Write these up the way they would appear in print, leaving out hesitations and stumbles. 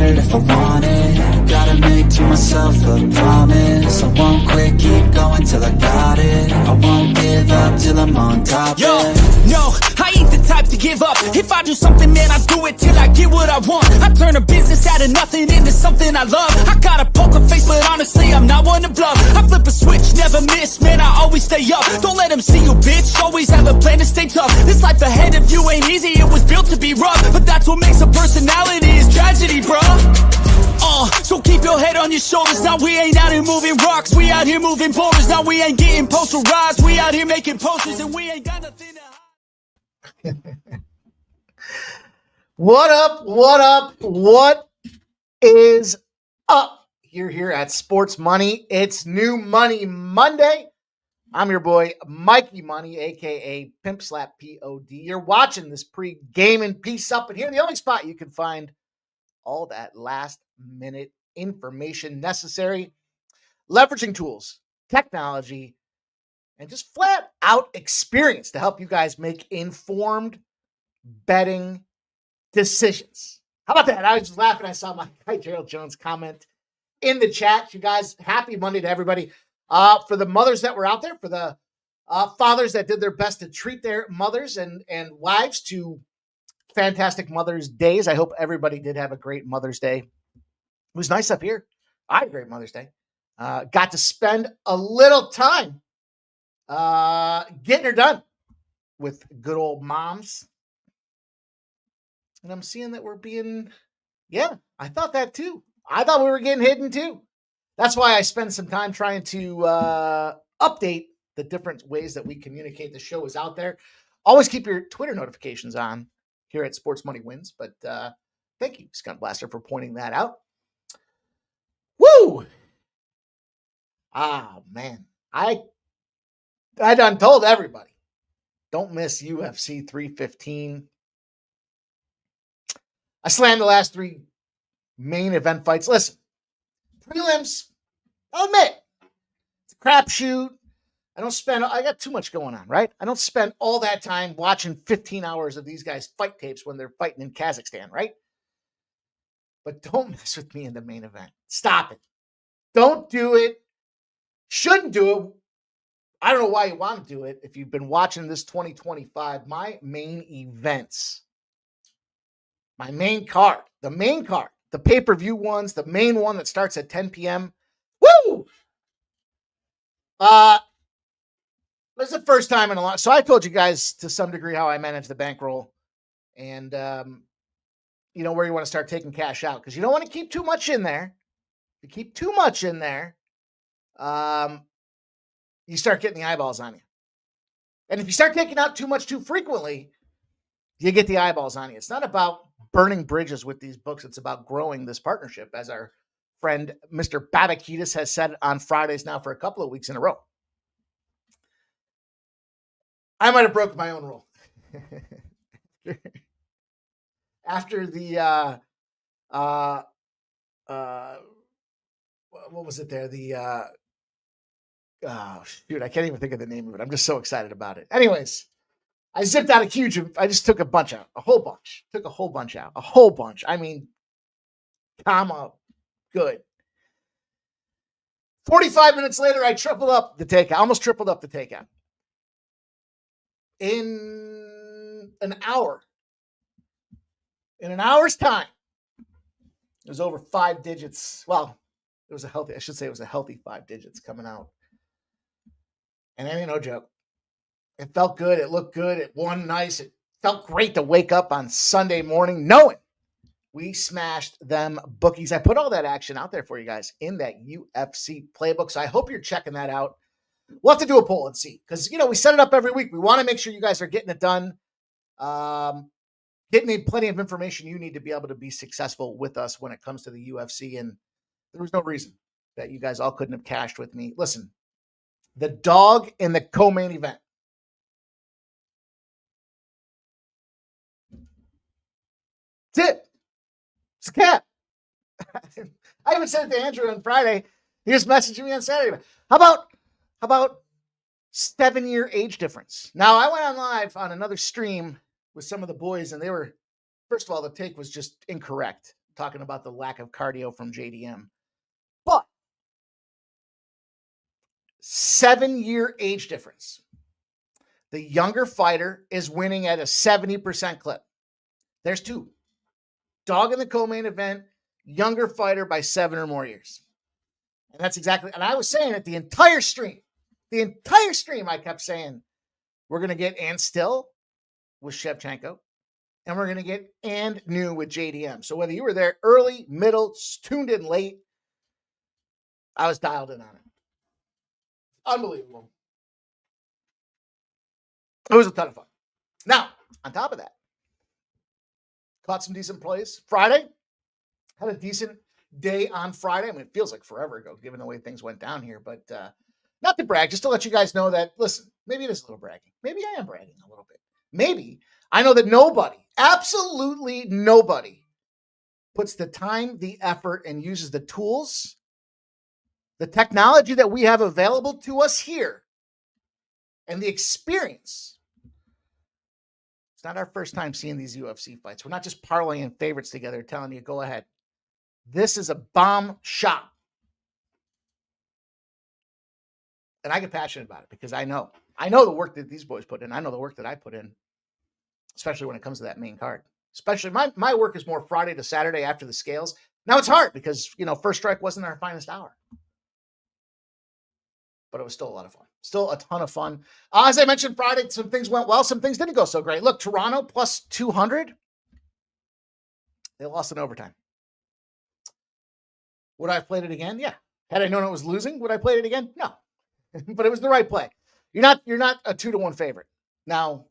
it if I want it. Gotta make to myself a promise. I won't quit, keep going till I got it. I won't give up till I'm on top. Yo, no, I ain't the type to give up. If I do something, man, I do it till I get what I want. I turn a business out of nothing into something I love. I got a poker face, but honestly, I'm not one to bluff. I flip a switch, never miss, man, I always stay up. Don't let them see you, bitch, always have a plan to stay tough. This life ahead of you ain't easy, it was built to be rough. But that's what makes a personality, is tragedy, bruh. So keep your head on your shoulders. Now we ain't out here moving rocks, we out here moving boulders. Now we ain't getting posterized, we out here making posters, and we ain't got nothing to hide. What up? What up? What is up? You're here at Sports Money. It's New Money Monday. I'm your boy, Mikey Money, a.k.a. Pimp Slap P.O.D. You're watching this pre-gaming piece up, and here the only spot you can find all that last-minute information necessary, leveraging tools, technology, and just flat-out experience to help you guys make informed betting decisions. How about that? I was just laughing. I saw my guy Gerald Jones comment in the chat. You guys, happy Monday to everybody. For the mothers that were out there, for the fathers that did their best to treat their mothers and wives to fantastic Mother's Days. I hope everybody did have a great Mother's Day. It was nice up here. I had a great Mother's Day. Got to spend a little time getting her done with good old moms. And I'm seeing that we're being, I thought that too. I thought we were getting hidden too. That's why I spend some time trying to update the different ways that we communicate. The show is out there. Always keep your Twitter notifications on here at Sports Money Wins. But thank you, Skunt Blaster, for pointing that out. Woo! Ah, man. I done told everybody, don't miss UFC 315. I slammed the last three main event fights. Listen, prelims, I'll admit, it's a crapshoot. I got too much going on, right? I don't spend all that time watching 15 hours of these guys' fight tapes when they're fighting in Kazakhstan, right? But don't mess with me in the main event. Stop it. Don't do it. Shouldn't do it. I don't know why you want to do it. If you've been watching this 2025, my main events, my main card, the pay-per-view ones, the main one that starts at 10 p.m. Woo! This is the first time in a long. So I told you guys to some degree how I manage the bankroll, and you know where you want to start taking cash out because you don't want to keep too much in there. If you keep too much in there, you start getting the eyeballs on you. And if you start taking out too much too frequently, you get the eyeballs on you. It's not about burning bridges with these books. It's about growing this partnership, as our friend Mr. Babakitis has said on Fridays now for a couple of weeks in a row. I might have broken my own rule. After the what was it there? Oh shoot, I can't even think of the name of it. I'm just so excited about it. Anyways, I zipped out I just took a bunch out. A whole bunch. Took a whole bunch out. A whole bunch. I mean, comma, good. 45 minutes later, I tripled up the takeout. Almost tripled up the takeout. In an hour. In an hour's time, it was over 5 digits. Well, it was a healthy 5 digits coming out. And that ain't no joke. It felt good. It looked good. It won nice. It felt great to wake up on Sunday morning knowing we smashed them bookies. I put all that action out there for you guys in that UFC playbook. So I hope you're checking that out. We'll have to do a poll and see because, we set it up every week. We want to make sure you guys are getting it done. Getting plenty of information you need to be able to be successful with us when it comes to the UFC. And there was no reason that you guys all couldn't have cashed with me. Listen, the dog in the co-main event. That's it. It's a cat. I even said it to Andrew on Friday. He just messaged me on Saturday. How about 7-year age difference? Now, I went on live on another stream with some of the boys, and they were, first of all, the take was just incorrect. talking about the lack of cardio from JDM. But 7-year age difference. The younger fighter is winning at a 70% clip. There's 2. Dog in the co-main event, younger fighter by 7 or more years. And that's exactly, and I was saying it the entire stream, I kept saying, we're going to get and still with Shevchenko, and we're going to get and new with JDM. So whether you were there early, middle, tuned in late, I was dialed in on it. Unbelievable. It was a ton of fun. Now, on top of that, caught some decent plays. Friday, had a decent day on Friday. I mean, it feels like forever ago, given the way things went down here. But not to brag, just to let you guys know that, listen, maybe it is a little bragging. Maybe I am bragging a little bit. Maybe. I know that nobody, absolutely nobody, puts the time, the effort, and uses the tools, the technology that we have available to us here, and the experience. It's not our first time seeing these UFC fights. We're not just parlaying favorites together, telling you, go ahead. This is a bomb shot. And I get passionate about it because I know the work that these boys put in. I know the work that I put in, especially when it comes to that main card. Especially my work is more Friday to Saturday after the scales. Now it's hard because, First Strike wasn't our finest hour. But it was still a lot of fun. Still a ton of fun. As I mentioned Friday, some things went well. Some things didn't go so great. Look, Toronto plus 200. They lost in overtime. Would I have played it again? Yeah. Had I known it was losing, would I play it again? No. But it was the right play. You're not a 2-1 favorite. Now,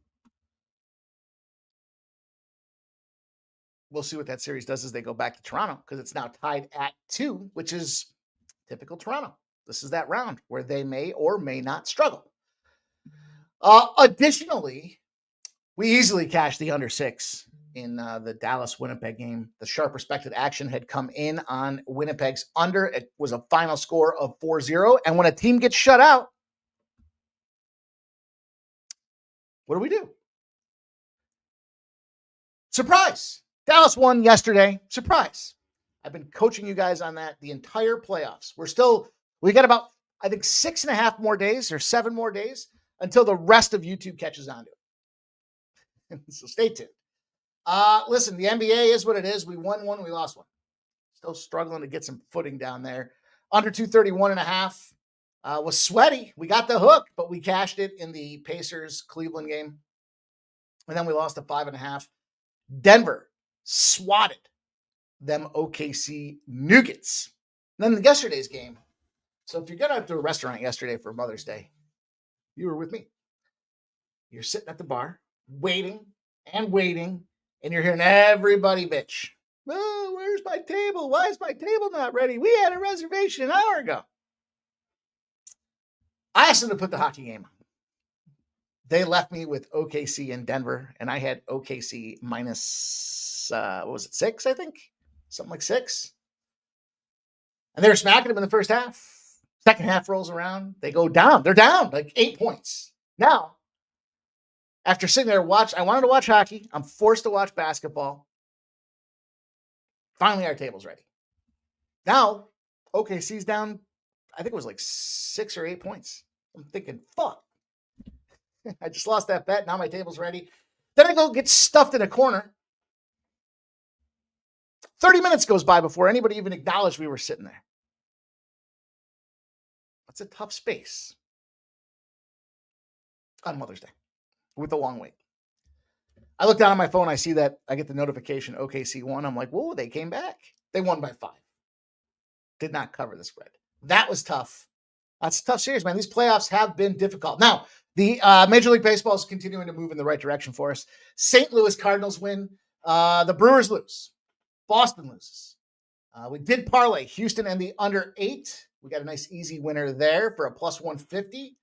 we'll see what that series does as they go back to Toronto, because it's now tied at 2, which is typical Toronto. This is that round where they may or may not struggle. Additionally, we easily cashed the under 6 in the Dallas-Winnipeg game. The sharp respected action had come in on Winnipeg's under. It was a final score of 4-0. And when a team gets shut out, what do? Surprise. Dallas won yesterday. Surprise. I've been coaching you guys on that the entire playoffs. We got about, I think, 6.5 more days or 7 more days until the rest of YouTube catches on to it. So stay tuned. Listen, the NBA is what it is. We won one, we lost one. Still struggling to get some footing down there. Under 231.5 was sweaty. We got the hook, but we cashed it in the Pacers-Cleveland game. And then we lost to 5.5. Denver swatted them OKC Nuggets. And then yesterday's game. So if you're going out to a restaurant yesterday for Mother's Day, you were with me. You're sitting at the bar, waiting, and you're hearing everybody bitch. Oh, where's my table? Why is my table not ready? We had a reservation an hour ago. I asked them to put the hockey game on. They left me with OKC in Denver, and I had OKC minus, 6, I think? Something like 6. And they were smacking them in the first half. Second half rolls around. They go down. They're down like 8 points. Now, after sitting there, I wanted to watch hockey. I'm forced to watch basketball. Finally, our table's ready. Now, OKC's down, I think it was like 6 or 8 points. I'm thinking, fuck. I just lost that bet. Now my table's ready. Then I go get stuffed in a corner. 30 minutes goes by before anybody even acknowledged we were sitting there. That's a tough space on Mother's Day with a long wait. I look down on my phone. I see that I get the notification OKC won. I'm like, whoa, they came back. They won by 5. Did not cover the spread. That was tough. That's a tough series, man. These playoffs have been difficult. Now, the Major League Baseball is continuing to move in the right direction for us. St. Louis Cardinals win. The Brewers lose. Boston loses. We did parlay Houston and the under 8. We got a nice easy winner there for a plus 150.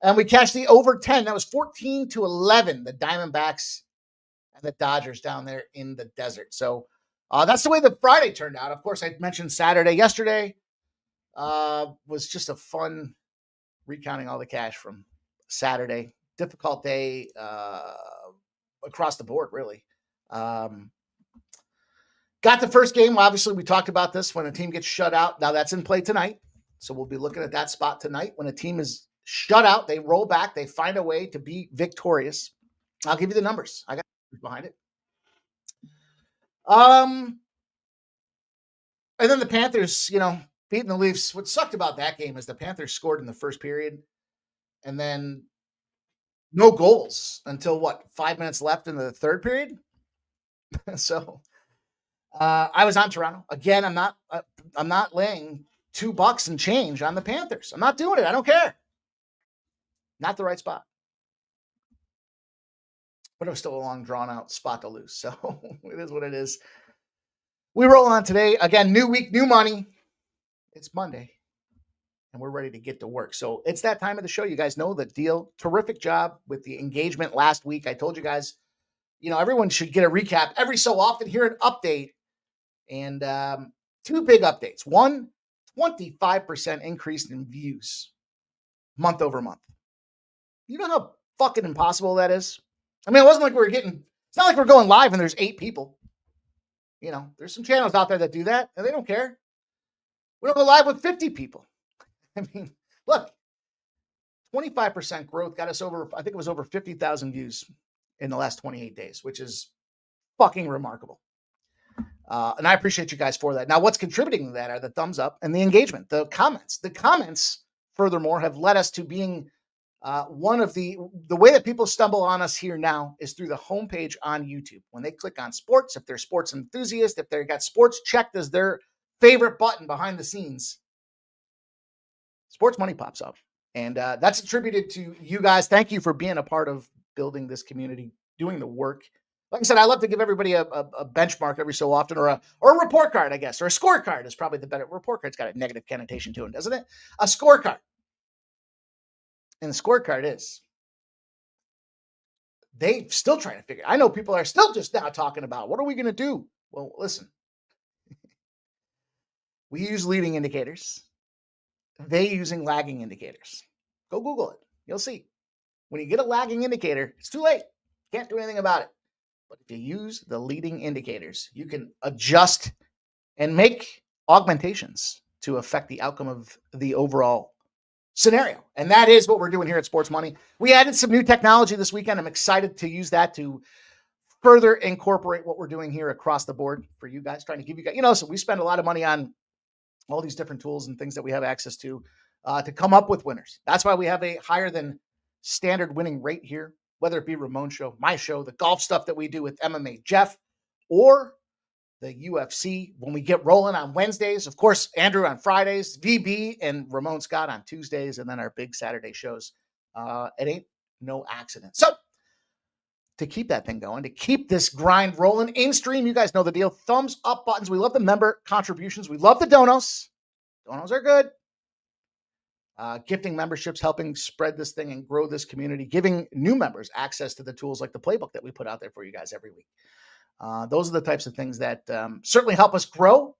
And we cashed the over 10. That was 14-11. The Diamondbacks and the Dodgers down there in the desert. So that's the way the Friday turned out. Of course, I mentioned Saturday yesterday. Was just a fun recounting all the cash from Saturday. Difficult day across the board, really. Got the first game. Obviously, we talked about this when a team gets shut out. Now that's in play tonight. So we'll be looking at that spot tonight. When a team is shut out, they roll back. They find a way to be victorious. I'll give you the numbers. I got behind it. And then the Panthers, beating the Leafs. What sucked about that game is the Panthers scored in the first period and then no goals until 5 minutes left in the third period. So I was on Toronto again. I'm not laying $2 and change on the Panthers. I'm not doing it. I don't care. Not the right spot. But it was still a long, drawn-out spot to lose. So it is what it is. We roll on today. Again, new week, new money. It's Monday, and we're ready to get to work. So it's that time of the show. You guys know the deal. Terrific job with the engagement last week. I told you guys, everyone should get a recap every so often, hear an update. And two big updates. One, 25% increase in views month over month. You know how fucking impossible that is? I mean, it wasn't like it's not like we're going live and there's 8 people. There's some channels out there that do that and they don't care. We don't go live with 50 people. I mean, look, 25% growth got us over 50,000 views in the last 28 days, which is fucking remarkable. And I appreciate you guys for that. Now, what's contributing to that are the thumbs up and the engagement, the comments. The comments, furthermore, have led us to being one of the way that people stumble on us here now is through the homepage on YouTube. When they click on sports, if they're sports enthusiasts, if they've got sports checked as their favorite button behind the scenes, Sports Money pops up. And that's attributed to you guys. Thank you for being a part of building this community, doing the work. Like I said, I love to give everybody a benchmark every so often, or a report card, I guess, or a scorecard is probably the better. Report card's got a negative connotation to it, doesn't it? A scorecard. And the scorecard is, they still trying to figure. I know people are still just now talking about, what are we going to do? Well, listen, we use leading indicators. They using lagging indicators. Go Google it. You'll see. When you get a lagging indicator, it's too late. Can't do anything about it. But if you use the leading indicators, you can adjust and make augmentations to affect the outcome of the overall scenario. And that is what we're doing here at Sports Money. We added some new technology this weekend. I'm excited to use that to further incorporate what we're doing here across the board for you guys, trying to give you guys, so we spend a lot of money on all these different tools and things that we have access to come up with winners. That's why we have a higher than standard winning rate here, whether it be Ramon's show, my show, the golf stuff that we do with MMA Jeff, or the UFC when we get rolling on Wednesdays. Of course, Andrew on Fridays, VB and Ramon Scott on Tuesdays, and then our big Saturday shows. It ain't no accident. So to keep that thing going, to keep this grind rolling in stream, you guys know the deal. Thumbs up buttons. We love the member contributions. We love the donos. Donos are good. Gifting memberships, helping spread this thing and grow this community, giving new members access to the tools like the playbook that we put out there for you guys every week. Those are the types of things that certainly help us grow.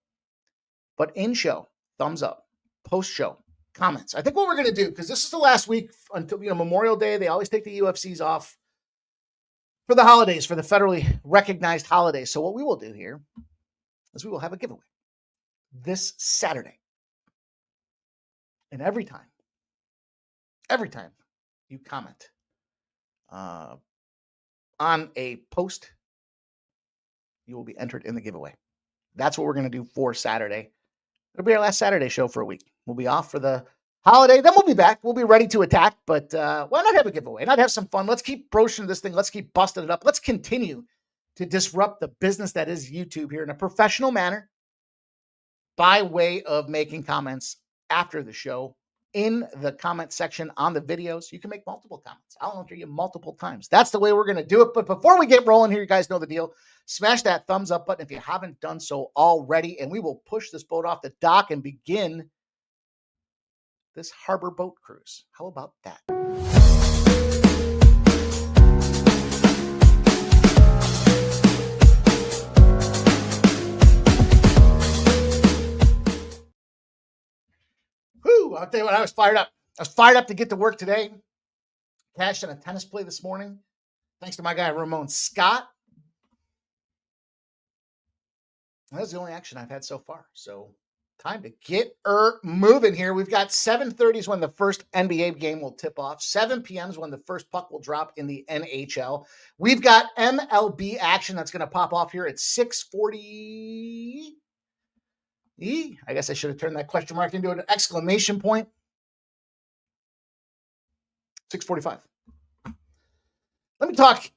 But in show, thumbs up, post show, comments. I think what we're going to do, because this is the last week until Memorial Day, they always take the UFCs off for the holidays, for the federally recognized holidays. So what we will do here is we will have a giveaway this Saturday. And every time you comment on a post, you will be entered in the giveaway. That's what we're going to do for Saturday. It'll be our last Saturday show for a week. We'll be off for the holiday. Then we'll be back. We'll be ready to attack. But why not have a giveaway? Not have some fun? Let's keep broaching this thing. Let's keep busting it up. Let's continue to disrupt the business that is YouTube here in a professional manner by way of making comments after the show in the comment section on the videos. You can make multiple comments. I'll answer you multiple times. That's the way we're going to do it. But before we get rolling here, you guys know the deal. Smash that thumbs up button if you haven't done so already, and we will push this boat off the dock and begin this harbor boat cruise. How about that? I'll tell you what, I was fired up. I was fired up to get to work today. Cashed in a tennis play this morning. Thanks to my guy, Ramon Scott. That's the only action I've had so far. So time to get moving here. We've got 7:30 is when the first NBA game will tip off. 7 p.m. is when the first puck will drop in the NHL. We've got MLB action that's going to pop off here at 6:40. I guess I should have turned that question mark into an exclamation point. 6:45. Let me talk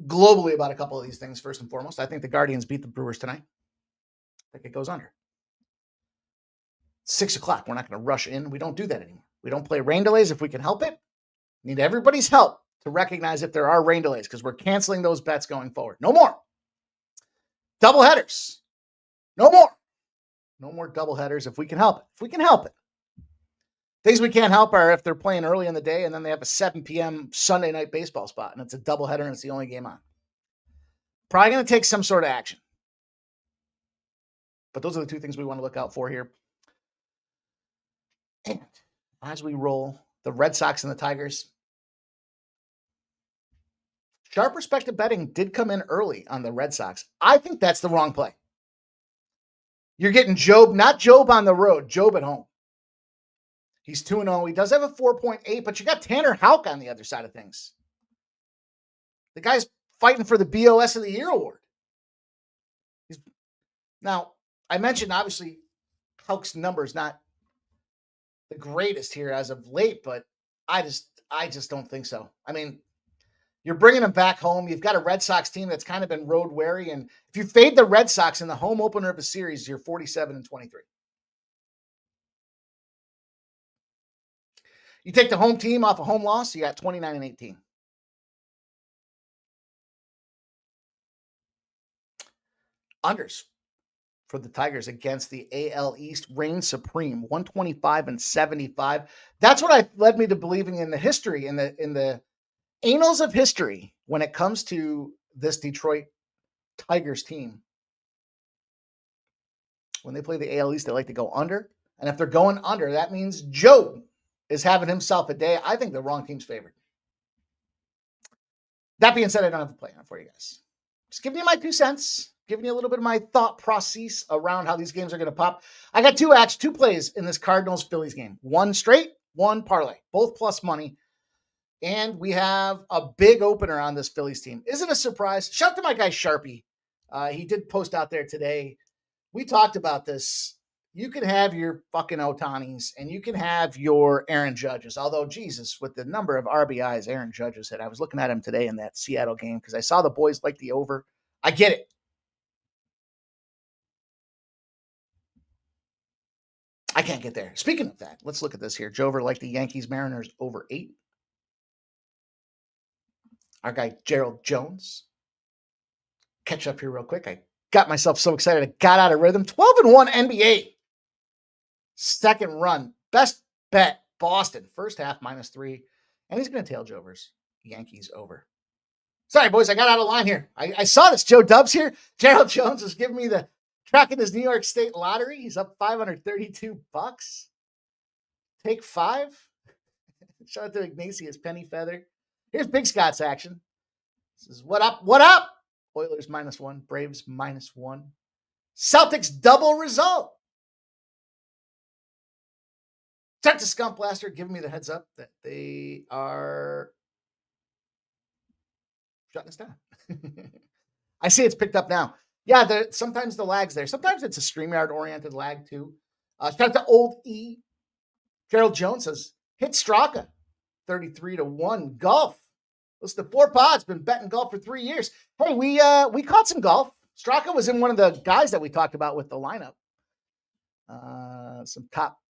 globally about a couple of these things first and foremost. I think the Guardians beat the Brewers tonight. I think it goes under. 6 o'clock. We're not going to rush in. We don't do that anymore. We don't play rain delays if we can help it. Need everybody's help to recognize if there are rain delays because we're canceling those bets going forward. No more. Double headers. No more. No more double headers if we can help it. If we can help it. Things we can't help are if they're playing early in the day and then they have a 7 p.m. Sunday night baseball spot and it's a double header and it's the only game on. Probably going to take some sort of action. But those are the two things we want to look out for here. And as we roll, the Red Sox and the Tigers. Sharp respective betting did come in early on the Red Sox. I think that's the wrong play. You're getting Job, not Job on the road, Job at home. He's 2-0. He does have a 4.8, but you got Tanner Houck on the other side of things. The guy's fighting for the BOS of the Year award. Now, I mentioned, obviously, Houck's number's not the greatest here as of late, but I just don't think so. I mean, you're bringing him back home. You've got a Red Sox team that's kind of been road weary, and if you fade the Red Sox in the home opener of a series, you're 47-23. You take the home team off a home loss, you got 29-18. Unders for the Tigers against the AL East reign supreme, 125-75. That's what led me to believing in the history, in the annals of history when it comes to this Detroit Tigers team. When they play the AL East, they like to go under. And if they're going under, that means Joe is having himself a day. I think the wrong team's favored. That being said, I don't have a plan for you guys. Just giving you my 2 cents, giving you a little bit of my thought process around how these games are going to pop. I got two plays in this Cardinals-Phillies game. One straight, one parlay, both plus money. And we have a big opener on this Phillies team. Isn't it a surprise? Shout out to my guy Sharpie. He did post out there today. We talked about this. You can have your fucking Otanis and you can have your Aaron Judges. Although, Jesus, with the number of RBIs Aaron Judges had, I was looking at him today in that Seattle game because I saw the boys like the over. I get it. I can't get there. Speaking of that, let's look at this here. Jover like the Yankees Mariners over 8. Our guy Gerald Jones. Catch up here real quick. I got myself so excited. I got out of rhythm. 12-1 NBA. Second run. Best bet. Boston. First half -3. And he's going to tail Jovers. Yankees over. Sorry, boys. I got out of line here. I saw this. Joe Dubs here. Gerald Jones was giving me the track in his New York State lottery. He's up $532. Take 5. Shout out to Ignatius Penny Feather. Here's Big Scott's action. This is what up? What up? Oilers -1, Braves -1. Celtics double result. Check to Skunk Blaster giving me the heads up that they are shutting us down. I see it's picked up now. Yeah, sometimes the lag's there. Sometimes it's a StreamYard-oriented lag too. Shout out to Old E. Gerald Jones says, hit Straka. 33-1 golf. Listen to 4 Pods, been betting golf for 3 years. Hey, we caught some golf. Straka was in one of the guys that we talked about with the lineup. Some top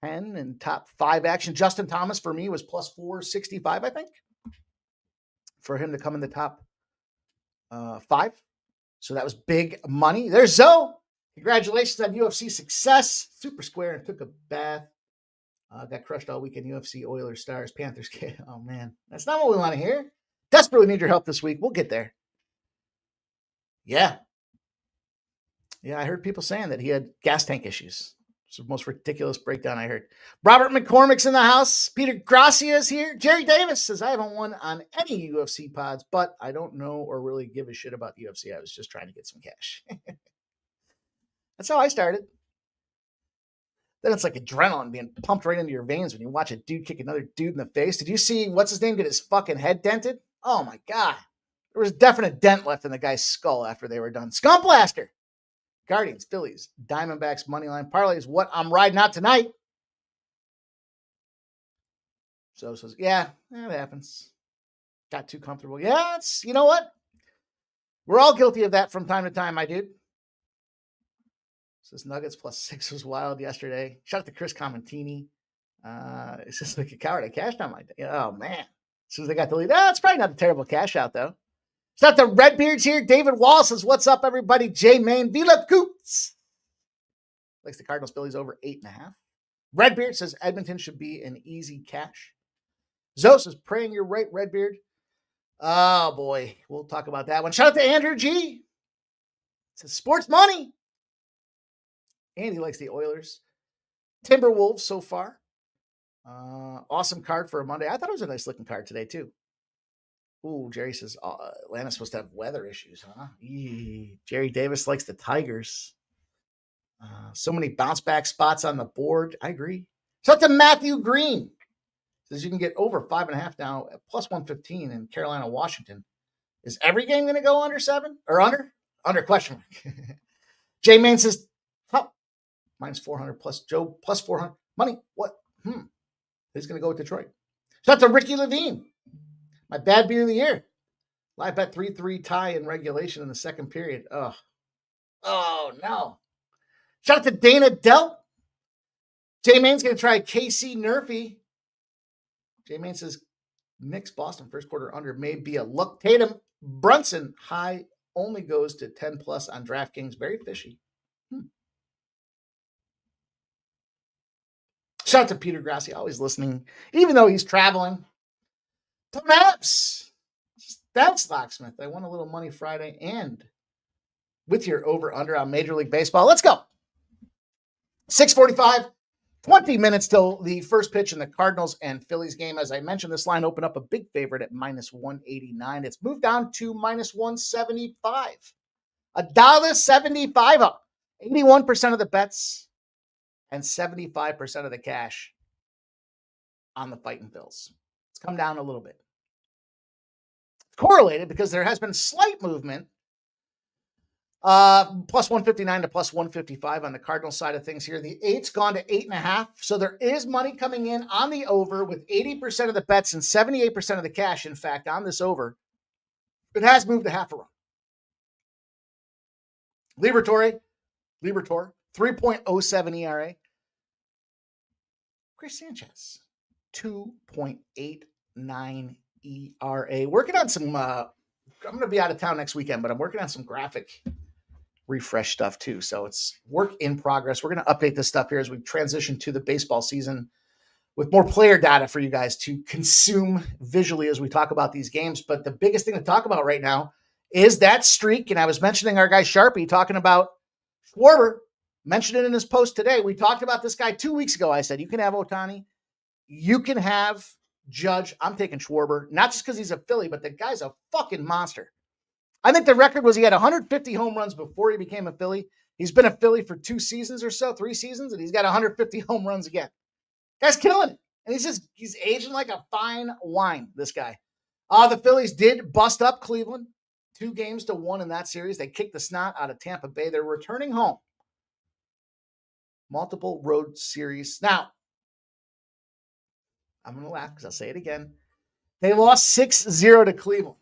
10 and top 5 action. Justin Thomas for me was plus 465, I think, for him to come in the top 5. So that was big money. There's Zoe. Congratulations on UFC success. Super square and took a bath. Got crushed all weekend. UFC, Oilers, Stars, Panthers. Oh, man. That's not what we want to hear. Desperately need your help this week. We'll get there. Yeah. Yeah, I heard people saying that he had gas tank issues. It's the most ridiculous breakdown I heard. Robert McCormick's in the house. Peter Gracia is here. Jerry Davis says, I haven't won on any UFC pods, but I don't know or really give a shit about the UFC. I was just trying to get some cash. That's how I started. Then it's like adrenaline being pumped right into your veins when you watch a dude kick another dude in the face. Did you see what's his name get his fucking head dented? Oh my God. There was a definite dent left in the guy's skull after they were done. Scum Blaster. Guardians, Phillies, Diamondbacks, Moneyline, parlays. What I'm riding out tonight. So says, yeah, that happens. Got too comfortable. Yeah, it's, you know what? We're all guilty of that from time to time, my dude. Says Nuggets +6 was wild yesterday. Shout out to Chris Comantini. It's just like a coward. I cashed on my day. Oh, man. As soon as they got the lead. It's probably not a terrible cash out, though. Shout out to Redbeards here. David Wall says, what's up, everybody? J Main, Vila Coots. Likes the Cardinals Phillies over 8.5. Redbeard says Edmonton should be an easy cash. Zoe says, praying you're right, Redbeard. Oh, boy. We'll talk about that one. Shout out to Andrew G. Says sports money. Andy likes the Oilers. Timberwolves so far. Awesome card for a Monday. I thought it was a nice looking card today, too. Ooh, Jerry says Atlanta's supposed to have weather issues, huh? Jerry Davis likes the Tigers. So many bounce back spots on the board. I agree. Shout out to Matthew Green. Says you can get over 5.5 now at +115 in Carolina, Washington. Is every game going to go under 7 or under? Under question mark. J Man says, minus 400 plus Joe plus 400 money. What? Who's going to go with Detroit? Shout out to Ricky Levine. My bad beat of the year. Live bet 3-3 tie in regulation in the second period. Oh no. Shout out to Dana Dell. J Main's going to try KC Nerfy. J Main says Knicks Boston first quarter under may be a look. Tatum Brunson high only goes to 10 plus on DraftKings. Very fishy. Shout out to Peter Grassi, always listening, even though he's traveling. Tom Apps. That's Locksmith. I won a little money Friday and with your over-under on Major League Baseball. Let's go. 6:45, 20 minutes till the first pitch in the Cardinals and Phillies game. As I mentioned, this line opened up a big favorite at -189. It's moved down to -175. $1.75 up. 81% of the bets and 75% of the cash on the Fighting Phils. It's come down a little bit. It's correlated because there has been slight movement. +159 to +155 on the Cardinals side of things here. The 8's gone to 8.5. So there is money coming in on the over with 80% of the bets and 78% of the cash. In fact, on this over, it has moved to half a run. Libertor, 3.07 ERA. Chris Sanchez, 2.89 ERA. Working on some, I'm going to be out of town next weekend, but I'm working on some graphic refresh stuff too. So it's work in progress. We're going to update this stuff here as we transition to the baseball season with more player data for you guys to consume visually as we talk about these games. But the biggest thing to talk about right now is that streak. And I was mentioning our guy Sharpie talking about Schwarber. Mentioned it in his post today. We talked about this guy 2 weeks ago. I said, you can have Ohtani. You can have Judge. I'm taking Schwarber. Not just because he's a Philly, but the guy's a fucking monster. I think the record was he had 150 home runs before he became a Philly. He's been a Philly for 2 seasons or so, 3 seasons, and he's got 150 home runs again. Guy's killing it. And he's aging like a fine wine, this guy. The Phillies did bust up Cleveland 2-1 in that series. They kicked the snot out of Tampa Bay. They're returning home. Multiple road series. Now, I'm going to laugh because I'll say it again. They lost 6-0 to Cleveland.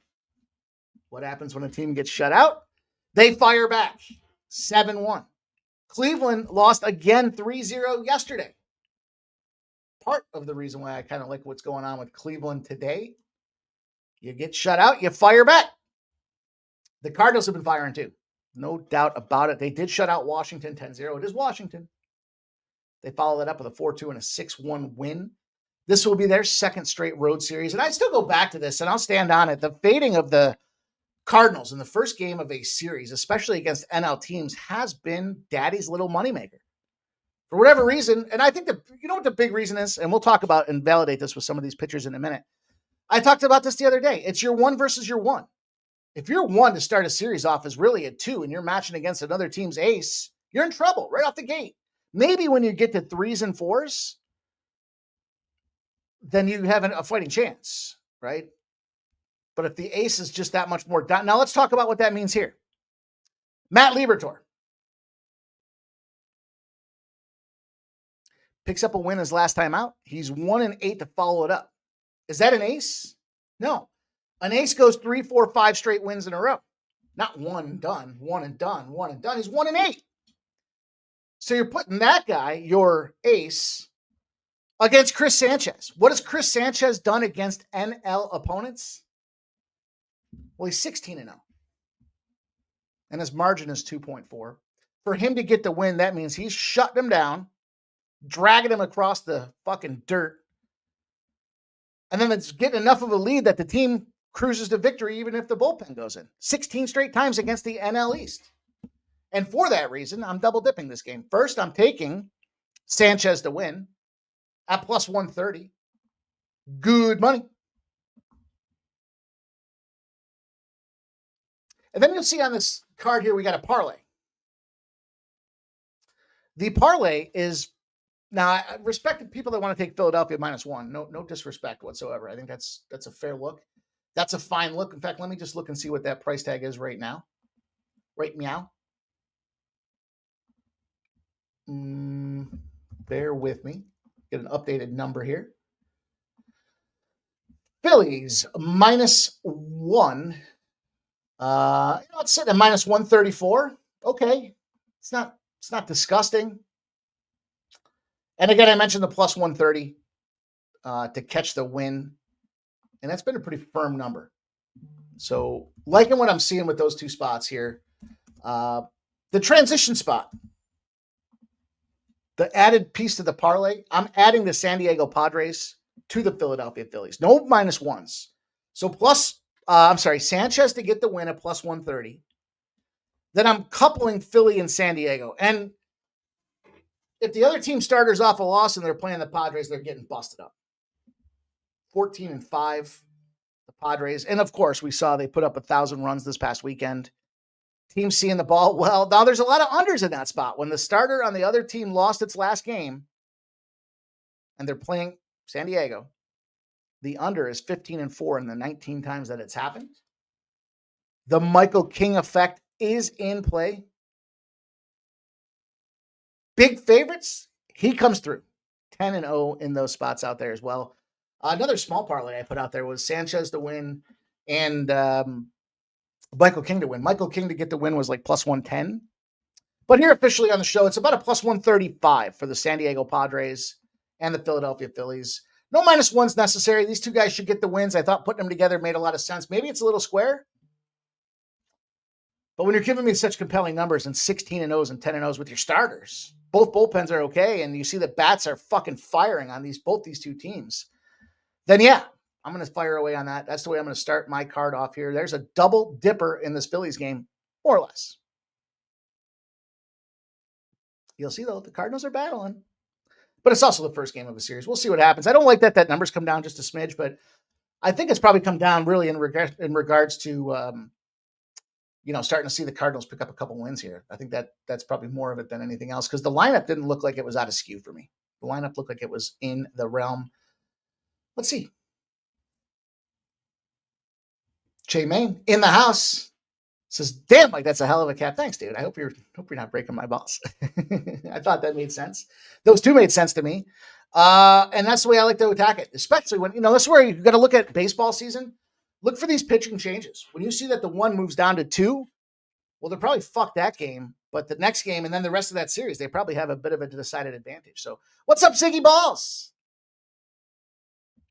What happens when a team gets shut out? They fire back 7-1. Cleveland lost again 3-0 yesterday. Part of the reason why I kind of like what's going on with Cleveland today. You get shut out, you fire back. The Cardinals have been firing too. No doubt about it. They did shut out Washington 10-0. It is Washington. They follow that up with a 4-2 and a 6-1 win. This will be their second straight road series. And I still go back to this, and I'll stand on it. The fading of the Cardinals in the first game of a series, especially against NL teams, has been daddy's little moneymaker. For whatever reason, and I think you know what the big reason is? And we'll talk about and validate this with some of these pitchers in a minute. I talked about this the other day. It's your 1 versus your 1. If your 1 to start a series off is really a 2 and you're matching against another team's ace, you're in trouble right off the gate. Maybe when you get to 3s and 4s, then you have a fighting chance, right? But if the ace is just that much more down. Now let's talk about what that means here. Matt Liberatore picks up a win his last time out. He's 1-8 to follow it up. Is that an ace? No. An ace goes 3, 4, 5 straight wins in a row. Not one and done, one and done, one and done. He's 1-8. So you're putting that guy, your ace, against Chris Sanchez. What has Chris Sanchez done against NL opponents? Well, he's 16-0. And his margin is 2.4. For him to get the win, that means he's shutting him down, dragging him across the fucking dirt. And then it's getting enough of a lead that the team cruises to victory even if the bullpen goes in. 16 straight times against the NL East. And for that reason, I'm double dipping this game. First, I'm taking Sanchez to win at plus 130. Good money. And then you'll see on this card here, we got a parlay. The parlay is, now I respect people that want to take Philadelphia -1. No disrespect whatsoever. I think that's a fair look. That's a fine look. In fact, let me just look and see what that price tag is right now. Right meow. Bear with me. Get an updated number here. Phillies -1. It's sitting at -134. Okay. It's not disgusting. And again, I mentioned the plus 130 to catch the win. And that's been a pretty firm number. So liking what I'm seeing with those two spots here. The transition spot. The added piece to the parlay, I'm adding the San Diego Padres to the Philadelphia Phillies. No -1s. So Sanchez to get the win at plus 130. Then I'm coupling Philly and San Diego. And if the other team starters off a loss and they're playing the Padres, they're getting busted up. 14-5, the Padres. And of course, we saw they put up 1,000 runs this past weekend. Team seeing the ball well. Now there's a lot of unders in that spot. When the starter on the other team lost its last game and they're playing San Diego, the under is 15-4 in the 19 times that it's happened. The Michael King effect is in play. Big favorites, he comes through. 10-0 in those spots out there as well. Another small parlay I put out there was Sanchez to win and Michael King to win. Michael King to get the win was like plus 110. But here officially on the show, it's about a plus 135 for the San Diego Padres and the Philadelphia Phillies. No -1s necessary. These two guys should get the wins. I thought putting them together made a lot of sense. Maybe it's a little square. But when you're giving me such compelling numbers and 16-0s and 10-0s with your starters, both bullpens are okay, and you see the bats are fucking firing on both these two teams, then yeah, I'm going to fire away on that. That's the way I'm going to start my card off here. There's a double dipper in this Phillies game, more or less. You'll see, though, the Cardinals are battling. But it's also the first game of a series. We'll see what happens. I don't like that numbers come down just a smidge, but I think it's probably come down really in regards to starting to see the Cardinals pick up a couple wins here. I think that's probably more of it than anything else because the lineup didn't look like it was out of skew for me. The lineup looked like it was in the realm. Let's see. Che Main in the house says, "Damn, Mike, that's a hell of a cap." Thanks, dude. I hope you're not breaking my balls. I thought that made sense. Those two made sense to me. And that's the way I like to attack it, especially when, that's where you got to look at baseball season. Look for these pitching changes. When you see that the 1 moves down to 2, well, they're probably fucked that game. But the next game and then the rest of that series, they probably have a bit of a decided advantage. So what's up, Siggy Balls?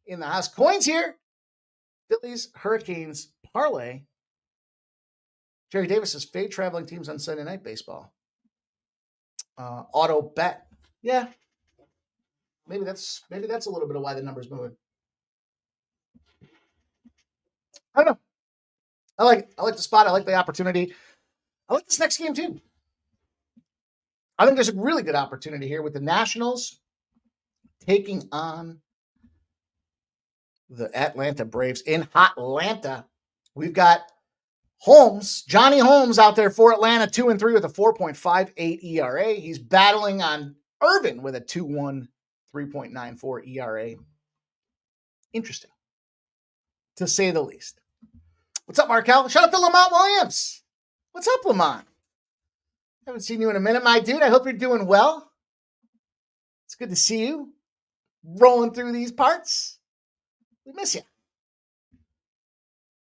In the house. Coins here. Phillies, Hurricanes, parlay. Jerry Davis says, fade traveling teams on Sunday Night Baseball. Auto bet. Yeah. Maybe that's a little bit of why the number's moving. I don't know. I like the spot. I like the opportunity. I like this next game too. I think there's a really good opportunity here with the Nationals taking on the Atlanta Braves in Hotlanta. We've got Johnny Holmes out there for Atlanta, 2-3 with a 4.58 ERA. He's battling on Irvin with a 2-1, 3.94 ERA. Interesting, to say the least. What's up, Markel? Shout out to Lamont Williams. What's up, Lamont? Haven't seen you in a minute, my dude. I hope you're doing well. It's good to see you rolling through these parts. We miss you.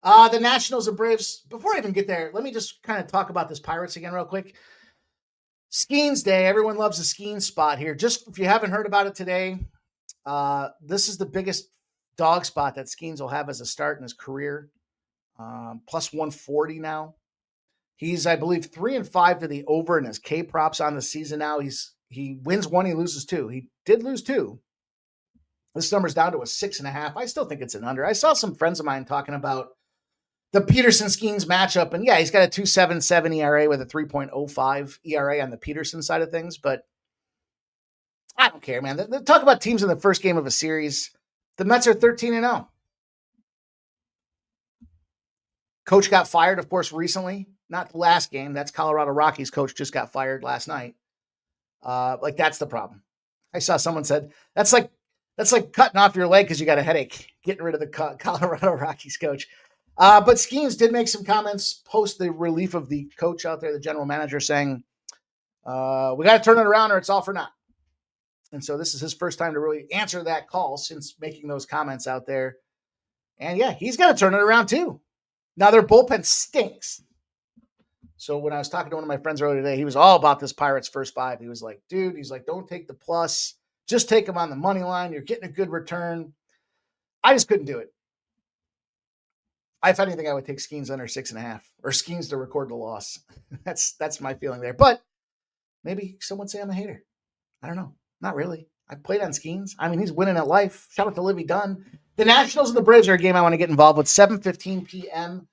The Nationals and Braves. Before I even get there, let me just kind of talk about this Pirates again real quick. Skeens Day. Everyone loves the Skeens spot here. Just if you haven't heard about it today, this is the biggest dog spot that Skeens will have as a start in his career. Plus 140 now. He's, I believe, 3-5 to the over in his K props on the season now. He wins one, he loses two. He did lose two. This number's down to a 6.5. I still think it's an under. I saw some friends of mine talking about the Peterson-Skeens matchup, and yeah, he's got a 2.77 ERA with a 3.05 ERA on the Peterson side of things, but I don't care, man. Talk about teams in the first game of a series. The Mets are 13-0. Coach got fired, of course, recently. Not the last game. That's Colorado Rockies coach just got fired last night. That's the problem. I saw someone said, that's like cutting off your leg because you got a headache, getting rid of the Colorado Rockies coach. But Skeens did make some comments post the relief of the coach out there, the general manager, saying, we got to turn it around or it's all for naught. And so this is his first time to really answer that call since making those comments out there. And yeah, he's got to turn it around too. Now their bullpen stinks. So when I was talking to one of my friends earlier today, he was all about this Pirates first five. He was like, dude, don't take the plus. Just take them on the money line. You're getting a good return. I just couldn't do it. If anything, I would take Skeens under 6.5 or Skeens to record the loss. That's my feeling there. But maybe someone would say I'm a hater. I don't know. Not really. I've played on Skeens. I mean, he's winning at life. Shout out to Livy Dunn. The Nationals and the Braves are a game I want to get involved with. 7:15 p.m.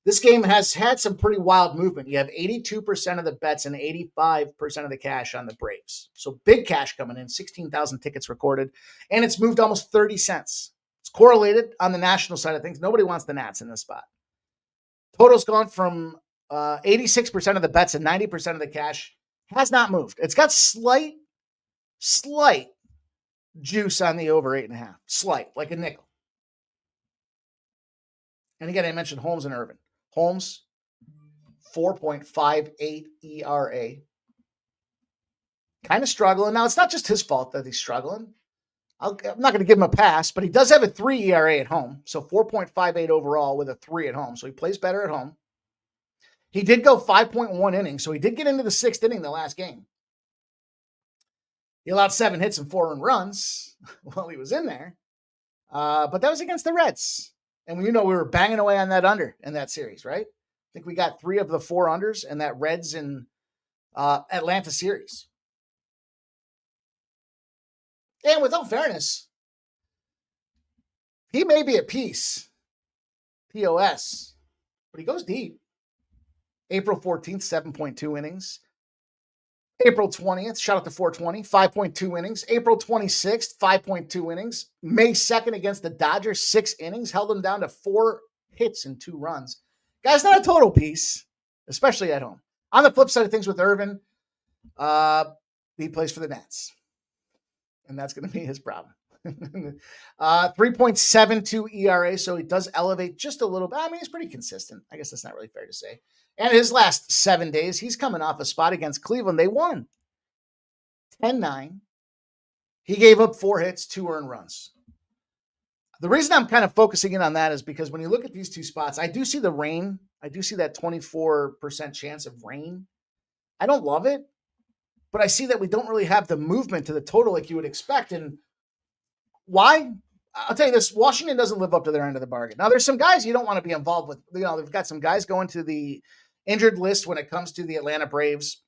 This game has had some pretty wild movement. You have 82% of the bets and 85% of the cash on the Braves. So big cash coming in, 16,000 tickets recorded, and it's moved almost 30 cents. It's correlated on the national side of things. Nobody wants the Nats in this spot. Total's gone from 86% of the bets and 90% of the cash. Has not moved. It's got slight juice on the over 8.5. Slight, like a nickel. And again, I mentioned Holmes and Irvin. Holmes, 4.58 ERA. Kind of struggling. Now, it's not just his fault that he's struggling. I'm not going to give him a pass, but he does have a 3 ERA at home. So 4.58 overall with a 3 at home. So he plays better at home. He did go 5.1 innings. So he did get into the 6th inning the last game. He allowed 7 hits and 4 earned runs while he was in there. But that was against the Reds. And we were banging away on that under in that series, right? I think we got 3 of the 4 unders in that Reds and Atlanta series. And with all fairness, he may be at peace, POS, but he goes deep. April 14th, 7.2 innings. April 20th, shout out to 420, 5.2 innings. April 26th, 5.2 innings. May 2nd against the Dodgers, 6 innings. Held them down to 4 hits and 2 runs. Guy's not a total piece, especially at home. On the flip side of things with Irvin, he plays for the Nats. And that's going to be his problem. 3.72 ERA, so he does elevate just a little bit. I mean, he's pretty consistent. I guess that's not really fair to say. And his last 7 days, he's coming off a spot against Cleveland. They won 10-9. He gave up 4 hits, 2 earned runs. The reason I'm kind of focusing in on that is because when you look at these 2 spots, I do see the rain. I do see that 24% chance of rain. I don't love it, but I see that we don't really have the movement to the total like you would expect. And why? I'll tell you this, Washington doesn't live up to their end of the bargain. Now, there's some guys you don't want to be involved with. They've got some guys going to the injured list when it comes to the Atlanta Braves.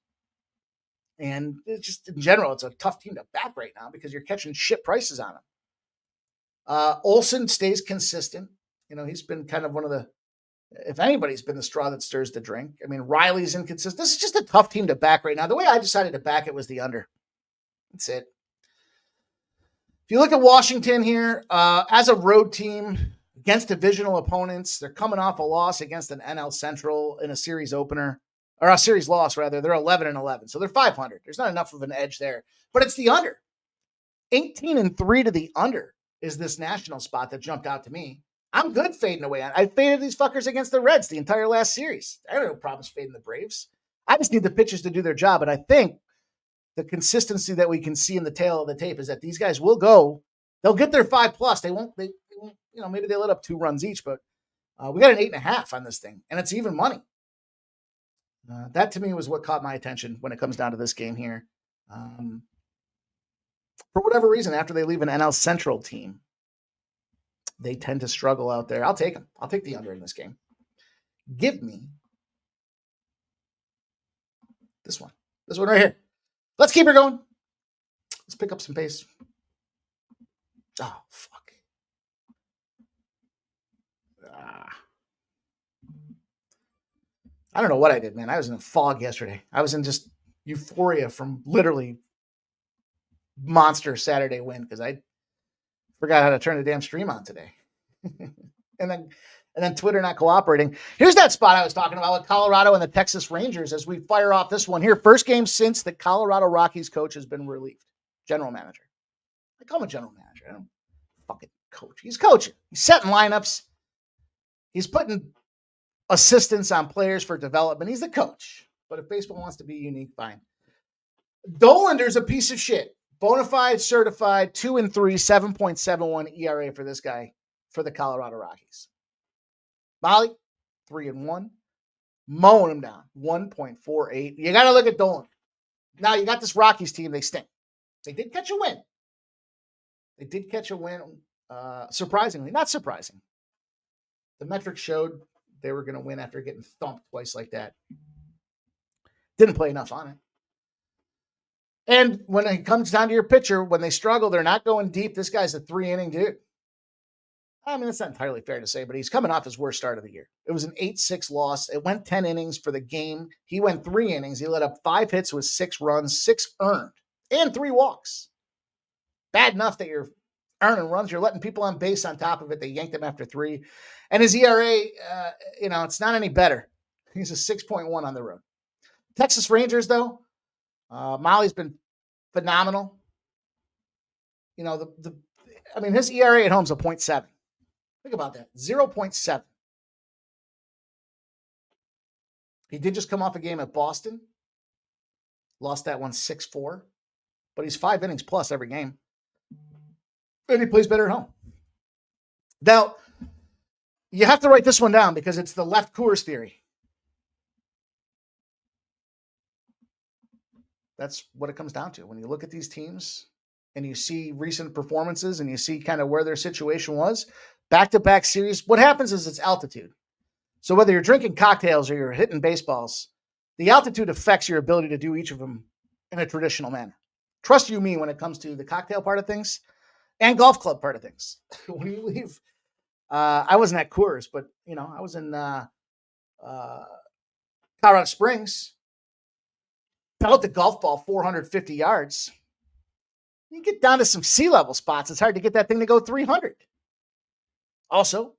And it's just in general, it's a tough team to back right now because you're catching shit prices on them. Olsen stays consistent. He's been kind of one of the, if anybody's been the straw that stirs the drink. I mean, Riley's inconsistent. This is just a tough team to back right now. The way I decided to back it was the under. That's it. If you look at Washington here, as a road team, against divisional opponents. They're coming off a loss against an NL Central in a series opener, or a series loss, rather. They're 11-11, so they're 500. There's not enough of an edge there, but it's the under. 18-3 to the under is this national spot that jumped out to me. I'm good fading away. I faded these fuckers against the Reds the entire last series. I have no problems fading the Braves. I just need the pitchers to do their job, and I think the consistency that we can see in the tail of the tape is that these guys will go. They'll get their 5+. They won't, maybe they let up 2 runs each, but we got an 8.5 on this thing, and it's even money. That to me was what caught my attention when it comes down to this game here. For whatever reason, after they leave an NL Central team, they tend to struggle out there. I'll take them. I'll take the under in this game. Give me this one. This one right here. Let's keep her going. Let's pick up some pace. Oh, fuck. I don't know what I did, man. I was in a fog yesterday. I was in just euphoria from literally monster Saturday win because I forgot how to turn the damn stream on today. and then Twitter not cooperating. Here's that spot I was talking about with Colorado and the Texas Rangers as we fire off this one here. First game since the Colorado Rockies coach has been relieved. General manager. I call him a general manager. I don't fucking coach. He's coaching. He's setting lineups. He's putting assistance on players for development. He's the coach. But if baseball wants to be unique, fine. Dolander's a piece of shit. Bonafide, certified, 2-3, 7.71 ERA for this guy for the Colorado Rockies. Molly, 3-1. Mowing him down, 1.48. You got to look at Dolan. Now, you got this Rockies team. They stink. They did catch a win. Surprisingly. Not surprising. The metrics showed they were going to win after getting thumped twice like that. Didn't play enough on it. And when it comes down to your pitcher, when they struggle, they're not going deep. This guy's a 3-inning dude. I mean, it's not entirely fair to say, but he's coming off his worst start of the year. It was an 8-6 loss. It went 10 innings for the game. He went 3 innings. He let up 5 hits with 6 runs, 6 earned, and 3 walks. Bad enough that you're earning runs. You're letting people on base on top of it. They yanked him after 3. And his ERA, it's not any better. He's a 6.1 on the road. Texas Rangers, though, Molly's been phenomenal. His ERA at home is a 0.7. Think about that. 0.7. He did just come off a game at Boston. Lost that one 6-4. But he's 5 innings plus every game. And he plays better at home. Now, you have to write this one down because it's the left Coors theory. That's what it comes down to. When you look at these teams and you see recent performances and you see kind of where their situation was, back-to-back series, what happens is it's altitude. So whether you're drinking cocktails or you're hitting baseballs, the altitude affects your ability to do each of them in a traditional manner. Trust you me when it comes to the cocktail part of things and golf club part of things. When you leave, I wasn't at Coors, but, I was in Colorado Springs. Pellet the golf ball 450 yards. You get down to some sea level spots. It's hard to get that thing to go 300. Also,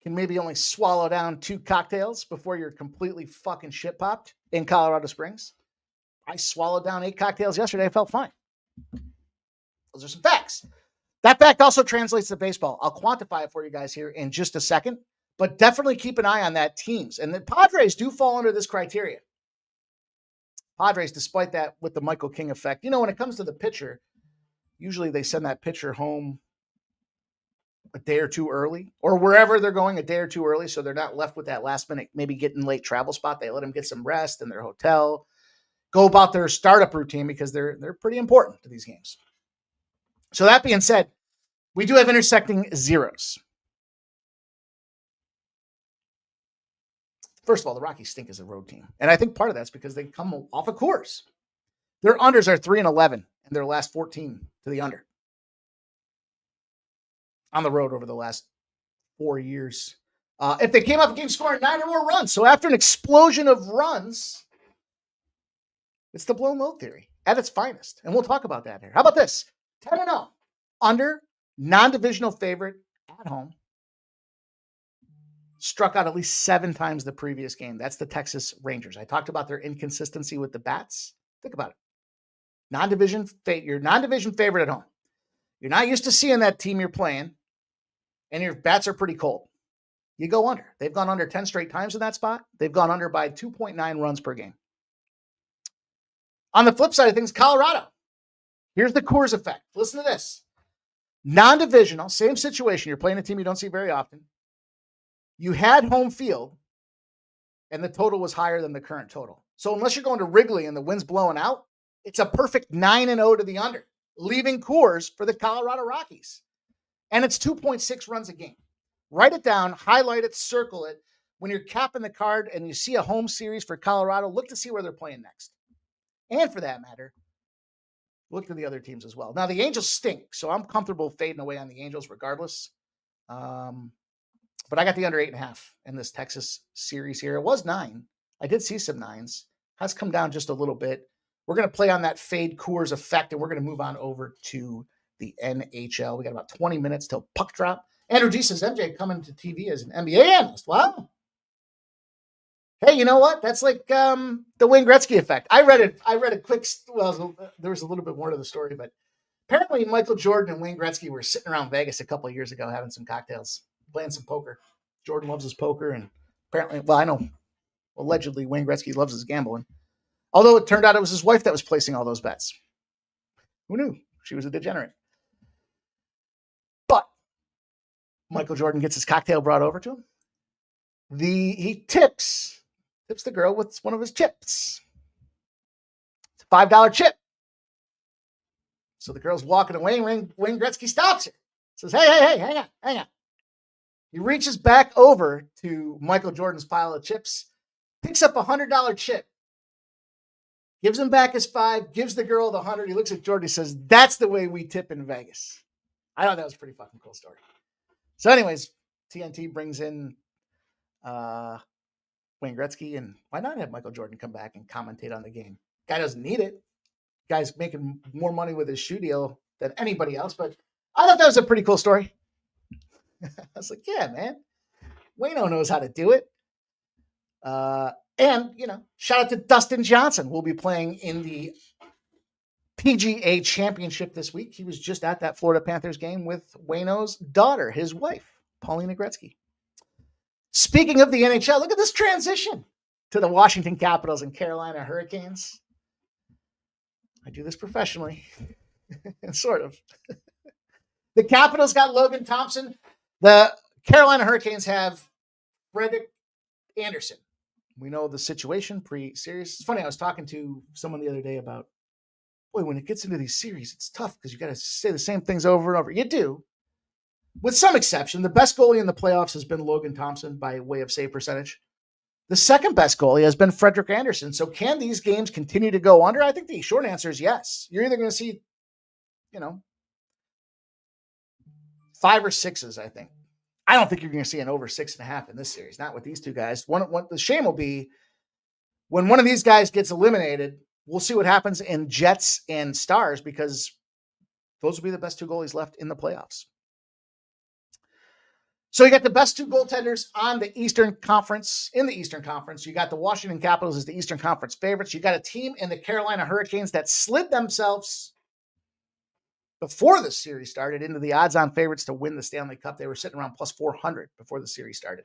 can maybe only swallow down 2 cocktails before you're completely fucking shit popped in Colorado Springs. I swallowed down 8 cocktails yesterday. I felt fine. Those are some facts. That fact also translates to baseball. I'll quantify it for you guys here in just a second, but definitely keep an eye on that teams. And the Padres do fall under this criteria. Padres, despite that, with the Michael King effect, when it comes to the pitcher, usually they send that pitcher home a day or two early, or wherever they're going a day or two early, so they're not left with that last minute, maybe getting late travel spot. They let them get some rest in their hotel, go about their startup routine because they're pretty important to these games. So that being said, we do have intersecting zeros. First of all, the Rockies stink as a road team. And I think part of that's because they come off a course. Their unders are 3-11 in their last 14 to the under. On the road over the last 4 years. If they came up a game scoring 9 or more runs. So after an explosion of runs, it's the blown load theory at its finest. And we'll talk about that here. How about this? 10-0. Under, non-divisional favorite at home. struck out at least 7 times the previous game. That's the Texas Rangers. I talked about their inconsistency with the bats. Think about it. Your non-division favorite at home. You're not used to seeing that team you're playing, and your bats are pretty cold. You go under. They've gone under 10 straight times in that spot. They've gone under by 2.9 runs per game. On the flip side of things, Colorado. Here's the Coors effect. Listen to this. Non-divisional, same situation. You're playing a team you don't see very often. You had home field, and the total was higher than the current total. So unless you're going to Wrigley and the wind's blowing out, it's a perfect 9-0 to the under, leaving Coors for the Colorado Rockies. And it's 2.6 runs a game. Write it down, highlight it, circle it. When you're capping the card and you see a home series for Colorado, look to see where they're playing next. And for that matter, look to the other teams as well. Now, the Angels stink, so I'm comfortable fading away on the Angels regardless. But I got the under 8.5 in this Texas series here. It was 9. I did see some 9s. Has come down just a little bit. We're going to play on that fade Coors effect, and we're going to move on over to the NHL. We got about 20 minutes till puck drop. Andrew G says, MJ coming to TV as an NBA analyst. Wow. Hey, you know what? That's like the Wayne Gretzky effect. I read a quick, well, there was a little bit more to the story, but apparently Michael Jordan and Wayne Gretzky were sitting around Vegas a couple of years ago having some cocktails, playing some poker. Jordan loves his poker, and apparently, well, I know, allegedly Wayne Gretzky loves his gambling. Although it turned out it was his wife that was placing all those bets. Who knew? She was a degenerate. But Michael Jordan gets his cocktail brought over to him. He tips the girl with one of his chips. It's a $5 chip. So the girl's walking away, and Wayne Gretzky stops her. Says, hey, hang on. He reaches back over to Michael Jordan's pile of chips, picks up a $100 chip, gives him back his 5, gives the girl the 100. He looks at Jordan, he says, that's the way we tip in Vegas. I thought that was a pretty fucking cool story. So anyways, TNT brings in Wayne Gretzky, and why not have Michael Jordan come back and commentate on the game? Guy doesn't need it. Guy's making more money with his shoe deal than anybody else, but I thought that was a pretty cool story. I was like, yeah, man. Wayno knows how to do it. And, shout out to Dustin Johnson. We'll be playing in the PGA Championship this week. He was just at that Florida Panthers game with Wayno's daughter, his wife, Paulina Gretzky. Speaking of the NHL, look at this transition to the Washington Capitals and Carolina Hurricanes. I do this professionally, sort of. The Capitals got Logan Thompson. The Carolina Hurricanes have Frederik Andersen. We know the situation pre-series. It's funny, I was talking to someone the other day about, boy, when it gets into these series, it's tough because you got to say the same things over and over. You do. With some exception, the best goalie in the playoffs has been Logan Thompson by way of save percentage. The second best goalie has been Frederik Andersen. So can these games continue to go under? I think the short answer is yes. You're either going to see, 5 or 6s, I think. I don't think you're going to see an over 6.5 in this series, not with these two guys. The shame will be when one of these guys gets eliminated, we'll see what happens in Jets and Stars, because those will be the best 2 goalies left in the playoffs. So you got the best 2 goaltenders on the Eastern Conference. In the Eastern Conference, you got the Washington Capitals as the Eastern Conference favorites. You got a team in the Carolina Hurricanes that slid themselves before the series started into the odds-on favorites to win the Stanley Cup. They were sitting around plus 400 before the series started.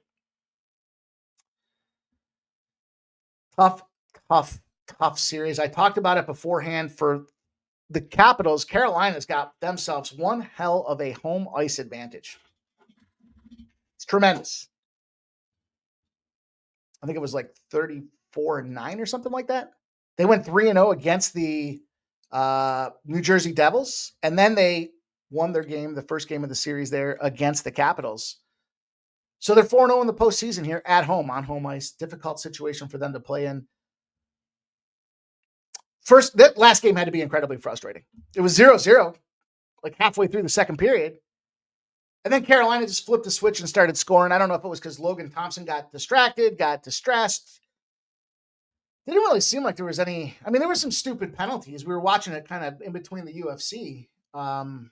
Tough series. I talked about it beforehand. For the Capitals, Carolina's got themselves one hell of a home ice advantage. It's tremendous. I think it was like 34-9 or something like that. They went 3-0 against the New Jersey Devils, and then they won their game, the first game of the series there against the Capitals. So they're 4-0 in the postseason here at home, on home ice. Difficult situation for them to play in. That last game had to be incredibly frustrating. It was 0-0, like halfway through the second period. And then Carolina just flipped the switch and started scoring. I don't know if it was because Logan Thompson got distracted, got distressed. It didn't really seem like there was any. I mean, there were some stupid penalties. We were watching it kind of in between the UFC. But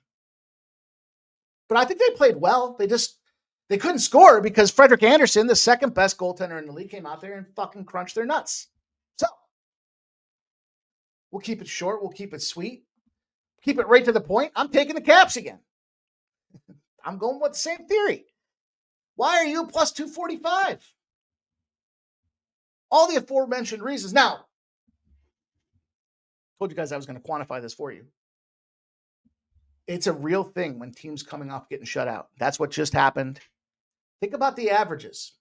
I think they played well. They just, They couldn't score because Frederick Anderson, the second best goaltender in the league, came out there and fucking crunched their nuts. So we'll keep it short. We'll keep it sweet. Keep it right to the point. I'm taking the Caps again. I'm going with the same theory. Why are you plus 245? All the aforementioned reasons. Now, told you guys I was going to quantify this for you. It's a real thing when teams coming off getting shut out. That's what just happened. Think about the averages.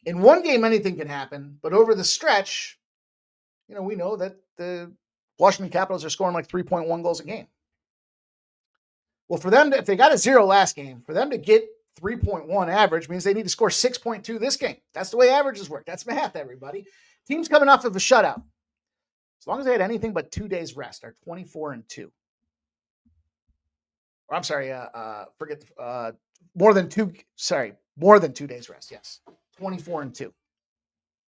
In one game, anything can happen, but over the stretch, we know that the Washington Capitals are scoring like 3.1 goals a game. Well, for them, if they got a 0 last game, for them to get 3.1 average means they need to score 6.2 this game. That's the way averages work. That's math, everybody. Teams coming off of a shutout, as long as they had anything but 2 days rest, are 24-2. Or I'm sorry, more than 2 days rest. Yes, 24-2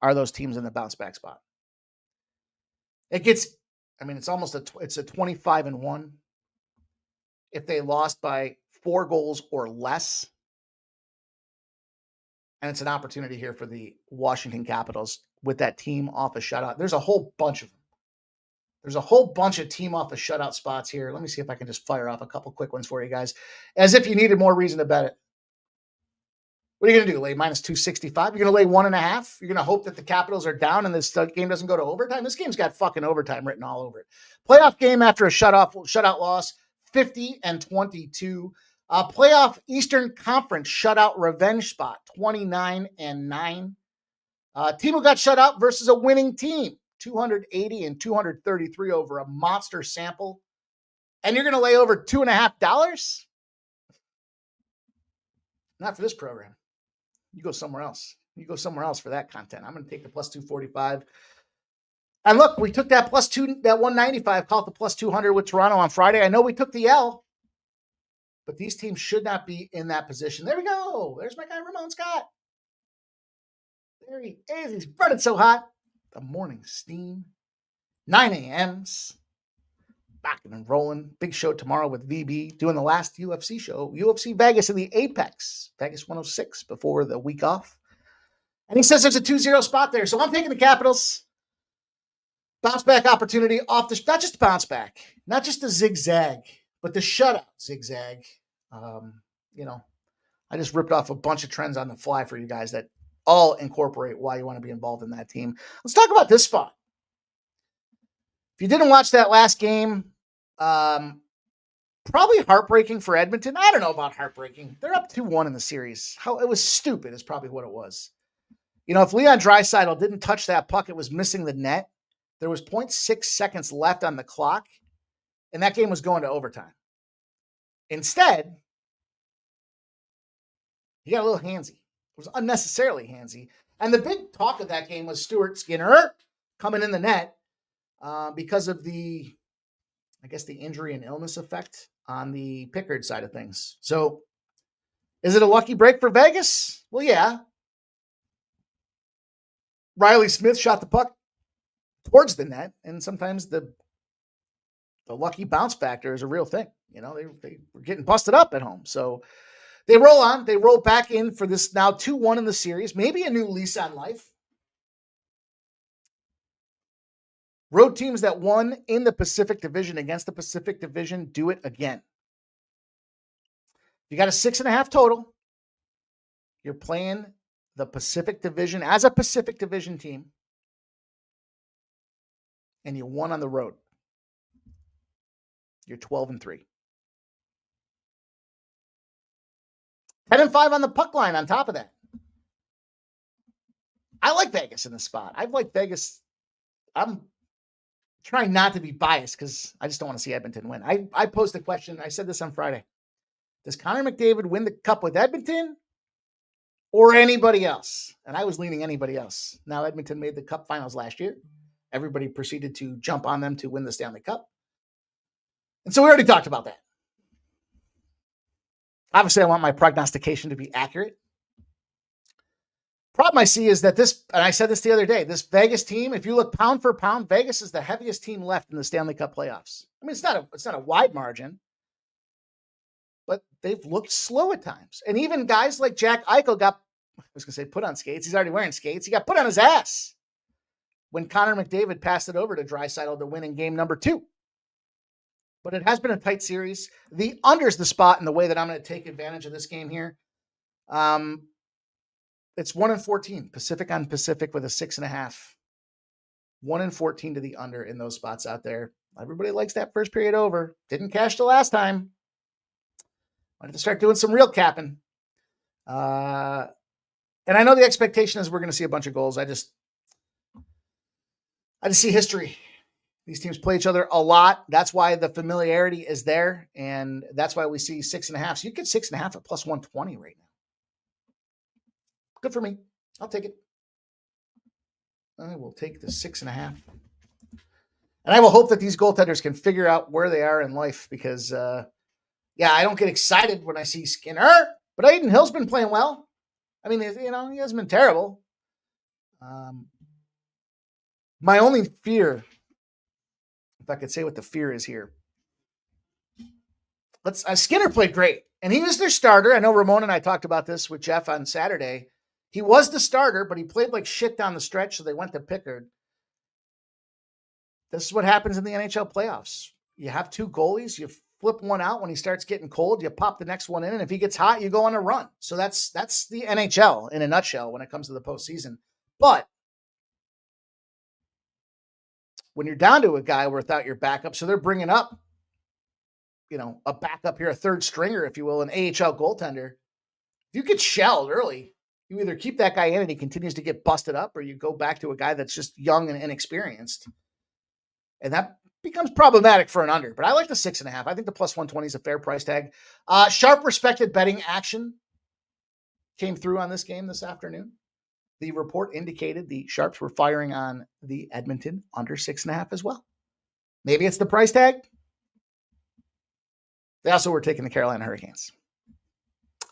are those teams in the bounce back spot. It's almost it's a 25-1 if they lost by 4 goals or less. And it's an opportunity here for the Washington Capitals with that team off a shutout. There's a whole bunch of them. There's a whole bunch of team off a shutout spots here. Let me see if I can just fire off a couple quick ones for you guys, as if you needed more reason to bet it. What are you going to do? Lay minus 265? You're going to lay 1.5? You're going to hope that the Capitals are down and this game doesn't go to overtime? This game's got fucking overtime written all over it. Playoff game after a shutout loss, 50-22. Playoff Eastern Conference shutout revenge spot, 29-9. Team who got shut out versus a winning team, 280 and 233 over a monster sample. And you're going to lay over $2.50? Not for this program. You go somewhere else. You go somewhere else for that content. I'm going to take the plus 245. And look, we took that plus 2, that 195, call it the plus 200 with Toronto on Friday. I know we took the L, but these teams should not be in that position. There we go. There's my guy, Ramon Scott. There he is. He's burning so hot. The morning steam. 9 a.m.s. Back and rolling. Big show tomorrow with VB doing the last UFC show. UFC Vegas in the Apex. Vegas 106 before the week off. And he says there's a 2-0 spot there. So I'm taking the Capitals. Bounce back opportunity off the, not just bounce back, not just the zigzag, but the shutout zigzag. I just ripped off a bunch of trends on the fly for you guys that all incorporate why you want to be involved in that team. Let's talk about this spot. If you didn't watch that last game, probably heartbreaking for Edmonton. I don't know about heartbreaking. They're up 2-1 in the series. It was stupid is probably what it was. If Leon Draisaitl didn't touch that puck, it was missing the net. There was 0.6 seconds left on the clock, and that game was going to overtime. Instead, he got a little handsy. It was unnecessarily handsy. And the big talk of that game was Stuart Skinner coming in the net because of the injury and illness effect on the Pickard side of things. So is it a lucky break for Vegas? Well, yeah. Riley Smith shot the puck towards the net, and sometimes the lucky bounce factor is a real thing. They were getting busted up at home. So they roll on. They roll back in for this now 2-1 in the series. Maybe a new lease on life. Road teams that won in the Pacific Division against the Pacific Division do it again. You got a 6.5 total. You're playing the Pacific Division as a Pacific Division team. And you won on the road. You're 12-3. 10-5 on the puck line on top of that. I like Vegas in this spot. I've liked Vegas. I'm trying not to be biased because I just don't want to see Edmonton win. I posed the question. I said this on Friday. Does Connor McDavid win the cup with Edmonton or anybody else? And I was leaning anybody else. Now Edmonton made the cup finals last year. Everybody proceeded to jump on them to win the Stanley Cup. And so we already talked about that. Obviously, I want my prognostication to be accurate. Problem I see is that this, and I said this the other day, this Vegas team, if you look pound for pound, Vegas is the heaviest team left in the Stanley Cup playoffs. I mean, it's not a wide margin, but they've looked slow at times. And even guys like Jack Eichel got, I was going to say put on skates. He's already wearing skates. He got put on his ass when Connor McDavid passed it over to Draisaitl to win in game number 2. But it has been a tight series. The under's the spot in the way that I'm going to take advantage of this game here. It's 1-14, Pacific on Pacific with a 6.5. 1-14 to the under in those spots out there. Everybody likes that first period over. Didn't cash the last time. I have to start doing some real capping. And I know the expectation is we're going to see a bunch of goals. I just see history. These teams play each other a lot. That's why the familiarity is there. And that's why we see 6.5. So you get 6.5 at plus 120 right now. Good for me. I'll take it. I will take the 6.5. And I will hope that these goaltenders can figure out where they are in life because, I don't get excited when I see Skinner, but Aiden Hill's been playing well. I mean, he hasn't been terrible. My only fear, if I could say what the fear is here, Skinner played great, and he was their starter. I know Ramon and I talked about this with Jeff on Saturday. He was the starter, but he played like shit down the stretch, so they went to Pickard. This is what happens in the NHL playoffs. You have 2 goalies, you flip one out when he starts getting cold, you pop the next one in, and if he gets hot, you go on a run. So that's the NHL in a nutshell when it comes to the postseason. But when you're down to a guy without your backup, so they're bringing up, a backup here, a third stringer, if you will, an AHL goaltender. If you get shelled early, you either keep that guy in and he continues to get busted up, or you go back to a guy that's just young and inexperienced. And that becomes problematic for an under. But I like the 6.5. I think the plus 120 is a fair price tag. Sharp respected betting action came through on this game this afternoon. The report indicated the Sharps were firing on the Edmonton under 6.5 as well. Maybe it's the price tag. They also were taking the Carolina Hurricanes.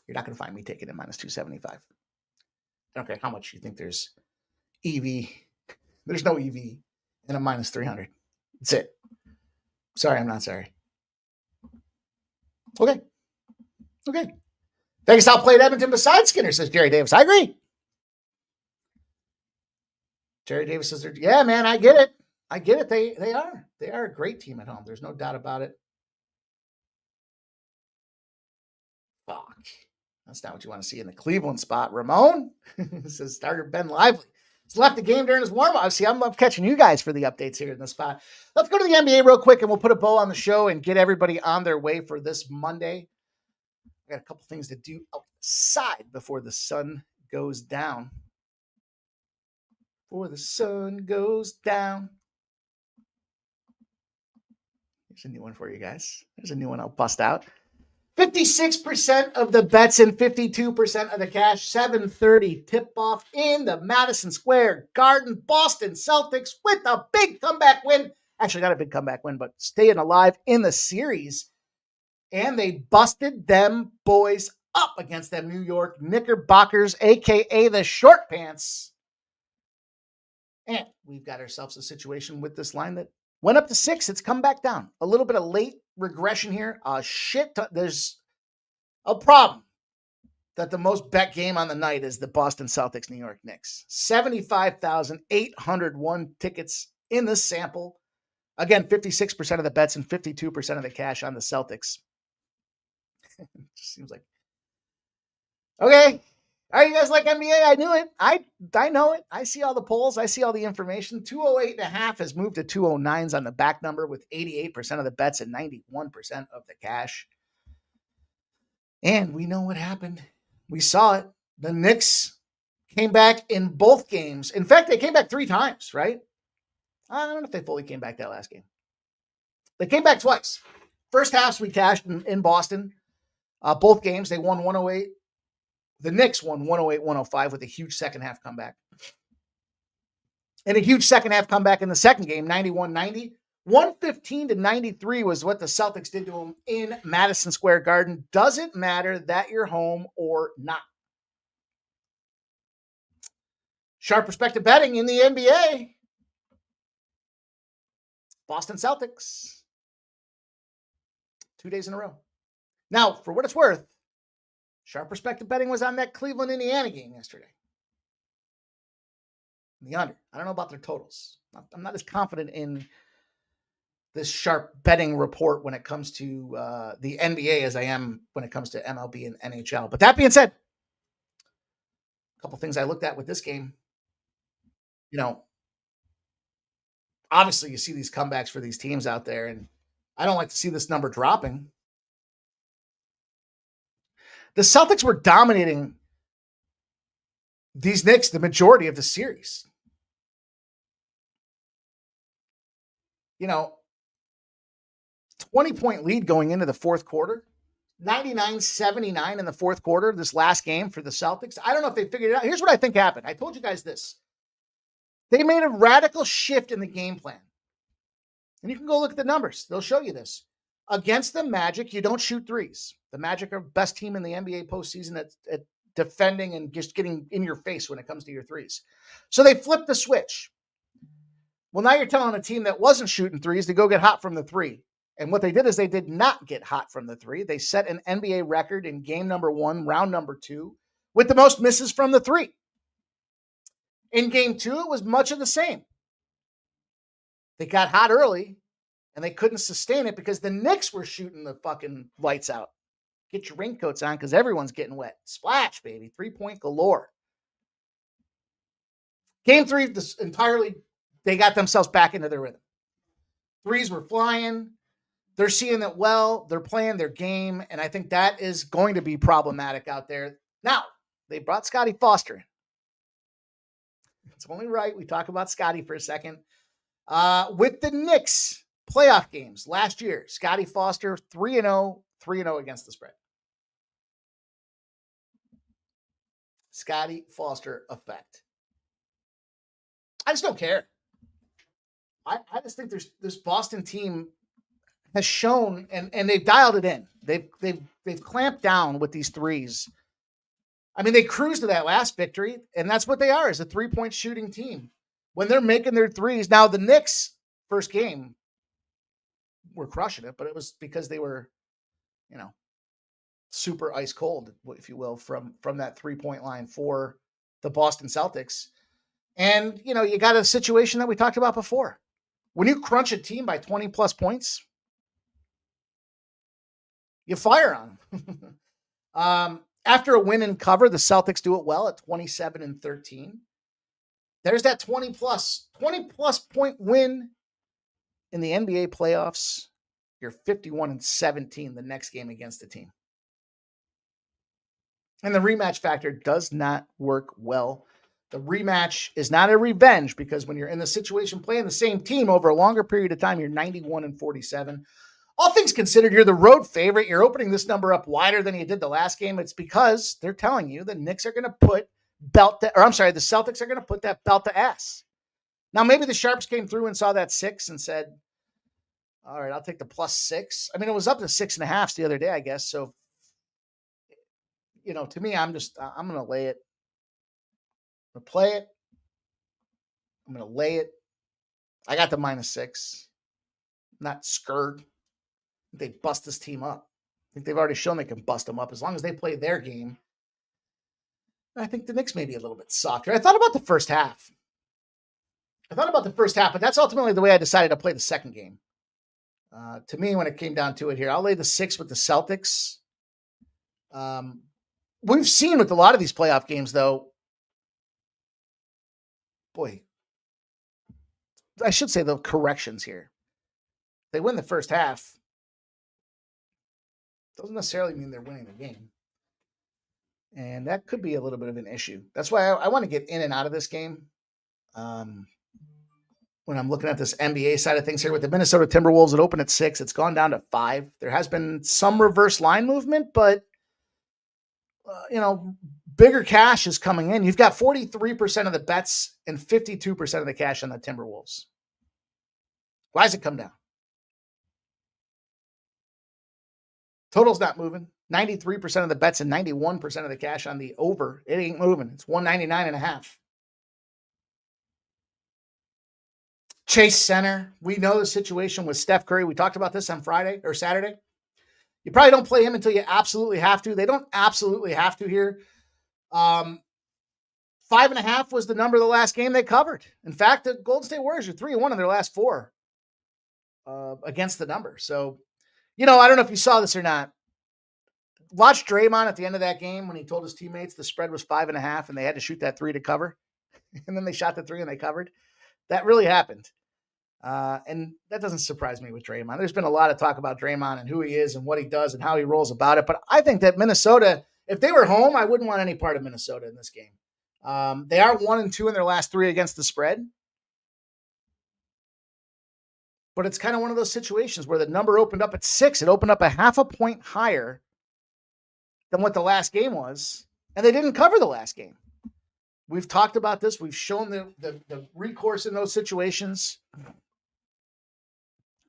You're not going to find me taking it minus 275. I don't care how much you think there's EV. There's no EV in a minus 300. That's it. Sorry, I'm not sorry. Okay. Vegas outplayed Edmonton besides Skinner, says Jerry Davis. I agree. Jerry Davis says, yeah, man, I get it. They are a great team at home. There's no doubt about it. Fuck. That's not what you want to see in the Cleveland spot. Ramon says starter Ben Lively. He's left the game during his warm-up. See, I'm catching you guys for the updates here in the spot. Let's go to the NBA real quick, and we'll put a bow on the show and get everybody on their way for this Monday. I got a couple things to do outside before the sun goes down. Before the sun goes down. Here's a new one for you guys. There's a new one I'll bust out. 56% of the bets and 52% of the cash. 7:30 tip-off in the Madison Square Garden. Boston Celtics with a big comeback win. Actually, not a big comeback win, but staying alive in the series. And they busted them boys up against them New York Knickerbockers, a.k.a. the short pants. And we've got ourselves a situation with this line that went up to 6. It's come back down. A little bit of late regression here. There's a problem that the most bet game on the night is the Boston Celtics New York Knicks. 75,801 tickets in the sample. Again, 56% of the bets and 52% of the cash on the Celtics. It just seems like, okay. All right, you guys like NBA? I knew it. I know it. I see all the polls. I see all the information. 208.5 has moved to 209s on the back number with 88% of the bets and 91% of the cash. And we know what happened. We saw it. The Knicks came back in both games. In fact, they came back 3 times, right? I don't know if they fully came back that last game. They came back twice. First halves we cashed in Boston. Both games, they won 108. The Knicks won 108-105 with a huge second half comeback. And a huge second half comeback in the second game, 91-90. 115-93 was what the Celtics did to them in Madison Square Garden. Doesn't matter that you're home or not. Sharp perspective betting in the NBA. Boston Celtics. 2 days in a row. Now, for what it's worth, sharp perspective betting was on that Cleveland-Indiana game yesterday. The under. I don't know about their totals. I'm not as confident in this sharp betting report when it comes to the NBA as I am when it comes to MLB and NHL. But that being said, a couple things I looked at with this game. Obviously you see these comebacks for these teams out there, and I don't like to see this number dropping. The Celtics were dominating these Knicks the majority of the series. 20-point lead going into the fourth quarter, 99-79 in the fourth quarter, this last game for the Celtics. I don't know if they figured it out. Here's what I think happened. I told you guys this. They made a radical shift in the game plan. And you can go look at the numbers. They'll show you this. Against the Magic, you don't shoot threes. The Magic are the best team in the NBA postseason at defending and just getting in your face when it comes to your threes. So they flipped the switch. Well, now you're telling a team that wasn't shooting threes to go get hot from the three. And what they did is they did not get hot from the three. They set an NBA record in game number 1, round number 2, with the most misses from the three. In game 2, it was much of the same. They got hot early, and they couldn't sustain it because the Knicks were shooting the fucking lights out. Get your raincoats on because everyone's getting wet. Splash, baby. 3-point galore. Game 3, they got themselves back into their rhythm. Threes were flying. They're seeing it well. They're playing their game, and I think that is going to be problematic out there. Now, they brought Scotty Foster in. It's only right we talk about Scotty for a second. With the Knicks playoff games last year, Scotty Foster 3-0 against the spread. Scotty Foster effect. I just don't care. I just think this Boston team has shown, and they've dialed it in. They've clamped down with these threes. I mean, they cruised to that last victory, and that's what they are, is a 3-point shooting team. When they're making their threes. Now, the Knicks, first game, were crushing it, but it was because they were, super ice cold, if you will, from that 3-point line for the Boston Celtics. And, you got a situation that we talked about before. When you crunch a team by 20 plus points, you fire on them. After a win and cover, the Celtics do it well at 27-13. There's that 20 plus point win in the NBA playoffs. You're 51-17 the next game against the team. And the rematch factor does not work well. The rematch is not a revenge because when you're in the situation playing the same team over a longer period of time, you're 91-47. All things considered, you're the road favorite. You're opening this number up wider than you did the last game. It's because they're telling you the Knicks are going to put the Celtics are going to put that belt to ass. Now, maybe the Sharps came through and saw that 6 and said, all right, I'll take the +6. I mean, it was up to 6.5 the other day, I guess. So, to me, I'm going to lay it. I'm going to play it. I'm going to lay it. I got the -6. I'm not scared. They bust this team up. I think they've already shown they can bust them up as long as they play their game. I think the Knicks may be a little bit softer. I thought about the first half. But that's ultimately the way I decided to play the second game. To me, when it came down to it here, I'll lay the 6 with the Celtics. We've seen with a lot of these playoff games, though, boy, I should say the corrections here. They win the first half. Doesn't necessarily mean they're winning the game. And that could be a little bit of an issue. That's why I want to get in and out of this game. When I'm looking at this NBA side of things here with the Minnesota Timberwolves, it opened at 6. It's gone down to 5. There has been some reverse line movement, but, bigger cash is coming in. You've got 43% of the bets and 52% of the cash on the Timberwolves. Why does it come down? Total's not moving. 93% of the bets and 91% of the cash on the over. It ain't moving. It's 199.5. Chase Center. We know the situation with Steph Curry. We talked about this on Friday or Saturday. You probably don't play him until you absolutely have to. They don't absolutely have to here. 5.5 was the number of the last game they covered. In fact, the Golden State Warriors are 3-1 in their last 4 against the number. So, I don't know if you saw this or not. Watch Draymond at the end of that game when he told his teammates the spread was 5.5 and they had to shoot that 3 to cover. And then they shot the 3 and they covered. That really happened. And that doesn't surprise me with Draymond. There's been a lot of talk about Draymond and who he is and what he does and how he rolls about it. But I think that Minnesota, if they were home, I wouldn't want any part of Minnesota in this game. They are 1-2 in their last 3 against the spread. But it's kind of one of those situations where the number opened up at 6. It opened up a 0.5 point higher than what the last game was. And they didn't cover the last game. We've talked about this. We've shown the recourse in those situations.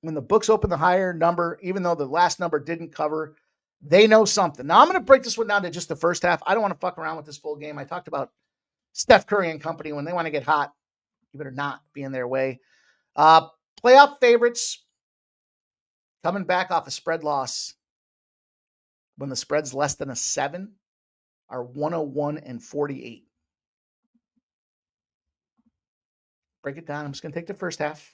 When the books open the higher number, even though the last number didn't cover, they know something. Now, I'm going to break this one down to just the first half. I don't want to fuck around with this full game. I talked about Steph Curry and company. When they want to get hot, you better not be in their way. Playoff favorites coming back off a spread loss when the spread's less than a 7 are 101-48. Break it down. I'm just going to take the first half.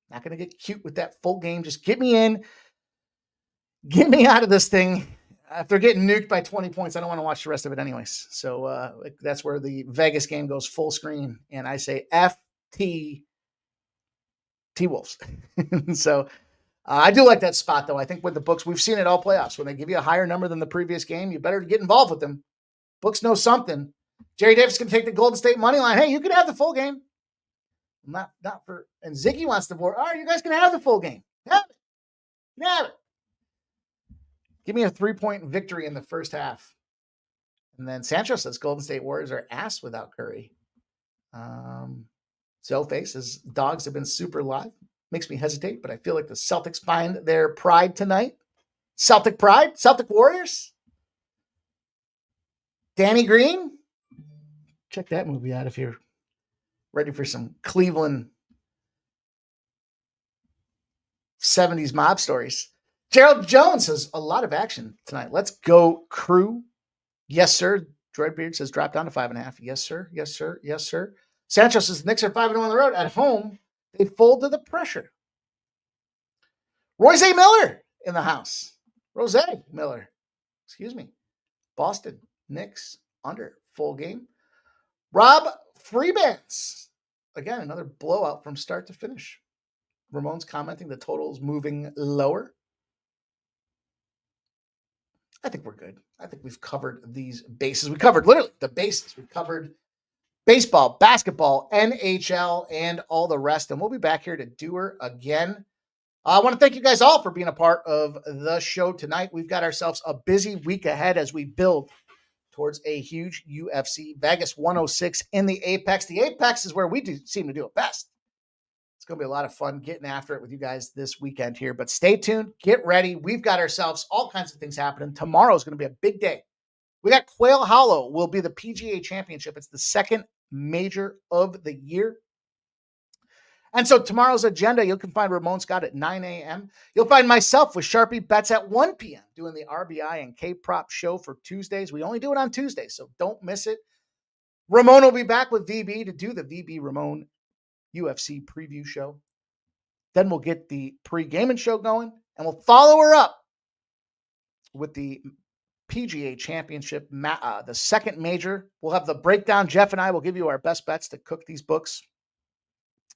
Not going to get cute with that full game. Just get me in. Get me out of this thing. If they're getting nuked by 20 points, I don't want to watch the rest of it anyways. So that's where the Vegas game goes full screen. And I say FT T-Wolves. So I do like that spot, though. I think with the books, we've seen it all playoffs. When they give you a higher number than the previous game, you better get involved with them. Books know something. Jerry Davis can take the Golden State money line. Hey, you can have the full game. Not for, and Ziggy wants the board. All right, you guys can have the full game. Have it. Have it. Give me a 3-point victory in the first half. And then Sancho says Golden State Warriors are ass without Curry. Zellface says dogs have been super live. Makes me hesitate, but I feel like the Celtics find their pride tonight. Celtic pride? Celtic Warriors? Danny Green? Check that movie out if you're ready for some Cleveland 70s mob stories. Gerald Jones says a lot of action tonight. Let's go, crew. Yes, sir. Droid Beard says drop down to 5.5. Yes, sir. Yes, sir. Yes, sir. Sancho says the Knicks are 5-1 on the road. At home, they fold to the pressure. Royce A. Miller in the house. Rose Miller. Excuse me. Boston Knicks under full game. Rob Freebands. Again, another blowout from start to finish. Ramon's commenting the total's moving lower. I think we're good. I think we've covered these bases. We covered literally the bases. We covered baseball, basketball, NHL, and all the rest. And we'll be back here to do her again. I want to thank you guys all for being a part of the show tonight. We've got ourselves a busy week ahead as we build towards a huge UFC Vegas 106 in the Apex. The Apex is where we seem to do it best. It's going to be a lot of fun getting after it with you guys this weekend here. But stay tuned. Get ready. We've got ourselves all kinds of things happening. Tomorrow is going to be a big day. We got Quail Hollow will be the PGA Championship. It's the second major of the year. And so tomorrow's agenda, you can find Ramon Scott at 9 a.m. You'll find myself with Sharpie Bets at 1 p.m. doing the RBI and K-Prop show for Tuesdays. We only do it on Tuesdays, so don't miss it. Ramon will be back with VB to do the VB Ramon UFC preview show. Then we'll get the pre-gaming show going, and we'll follow her up with the PGA Championship, the second major. We'll have the breakdown. Jeff and I will give you our best bets to cook these books.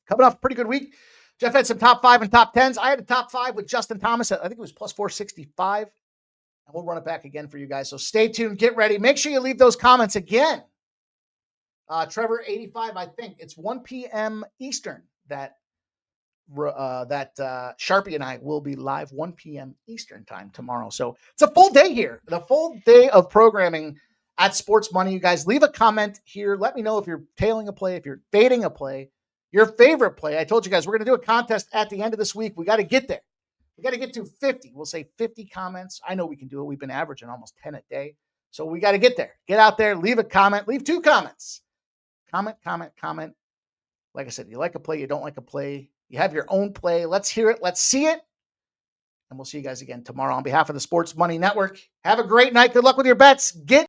Coming off a pretty good week. Jeff had some top 5 and top 10s. I had a top 5 with Justin Thomas. I think it was plus 465. And we'll run it back again for you guys. So stay tuned. Get ready. Make sure you leave those comments again. Trevor 85, I think it's 1 p.m. Eastern that Sharpie and I will be live 1 p.m. Eastern time tomorrow. So it's a full day here, the full day of programming at Sports Money. You guys leave a comment here. Let me know if you're tailing a play, if you're fading a play, your favorite play. I told you guys, we're going to do a contest at the end of this week. We got to get there. We got to get to 50. We'll say 50 comments. I know we can do it. We've been averaging almost 10 a day. So we got to get there. Get out there, leave a comment, leave 2 comments. Comment. Like I said, you like a play, you don't like a play. You have your own play. Let's hear it. Let's see it. And and we'll see you guys again tomorrow on behalf of the Sports Money Network. Have a great night. Good luck with your bets. Get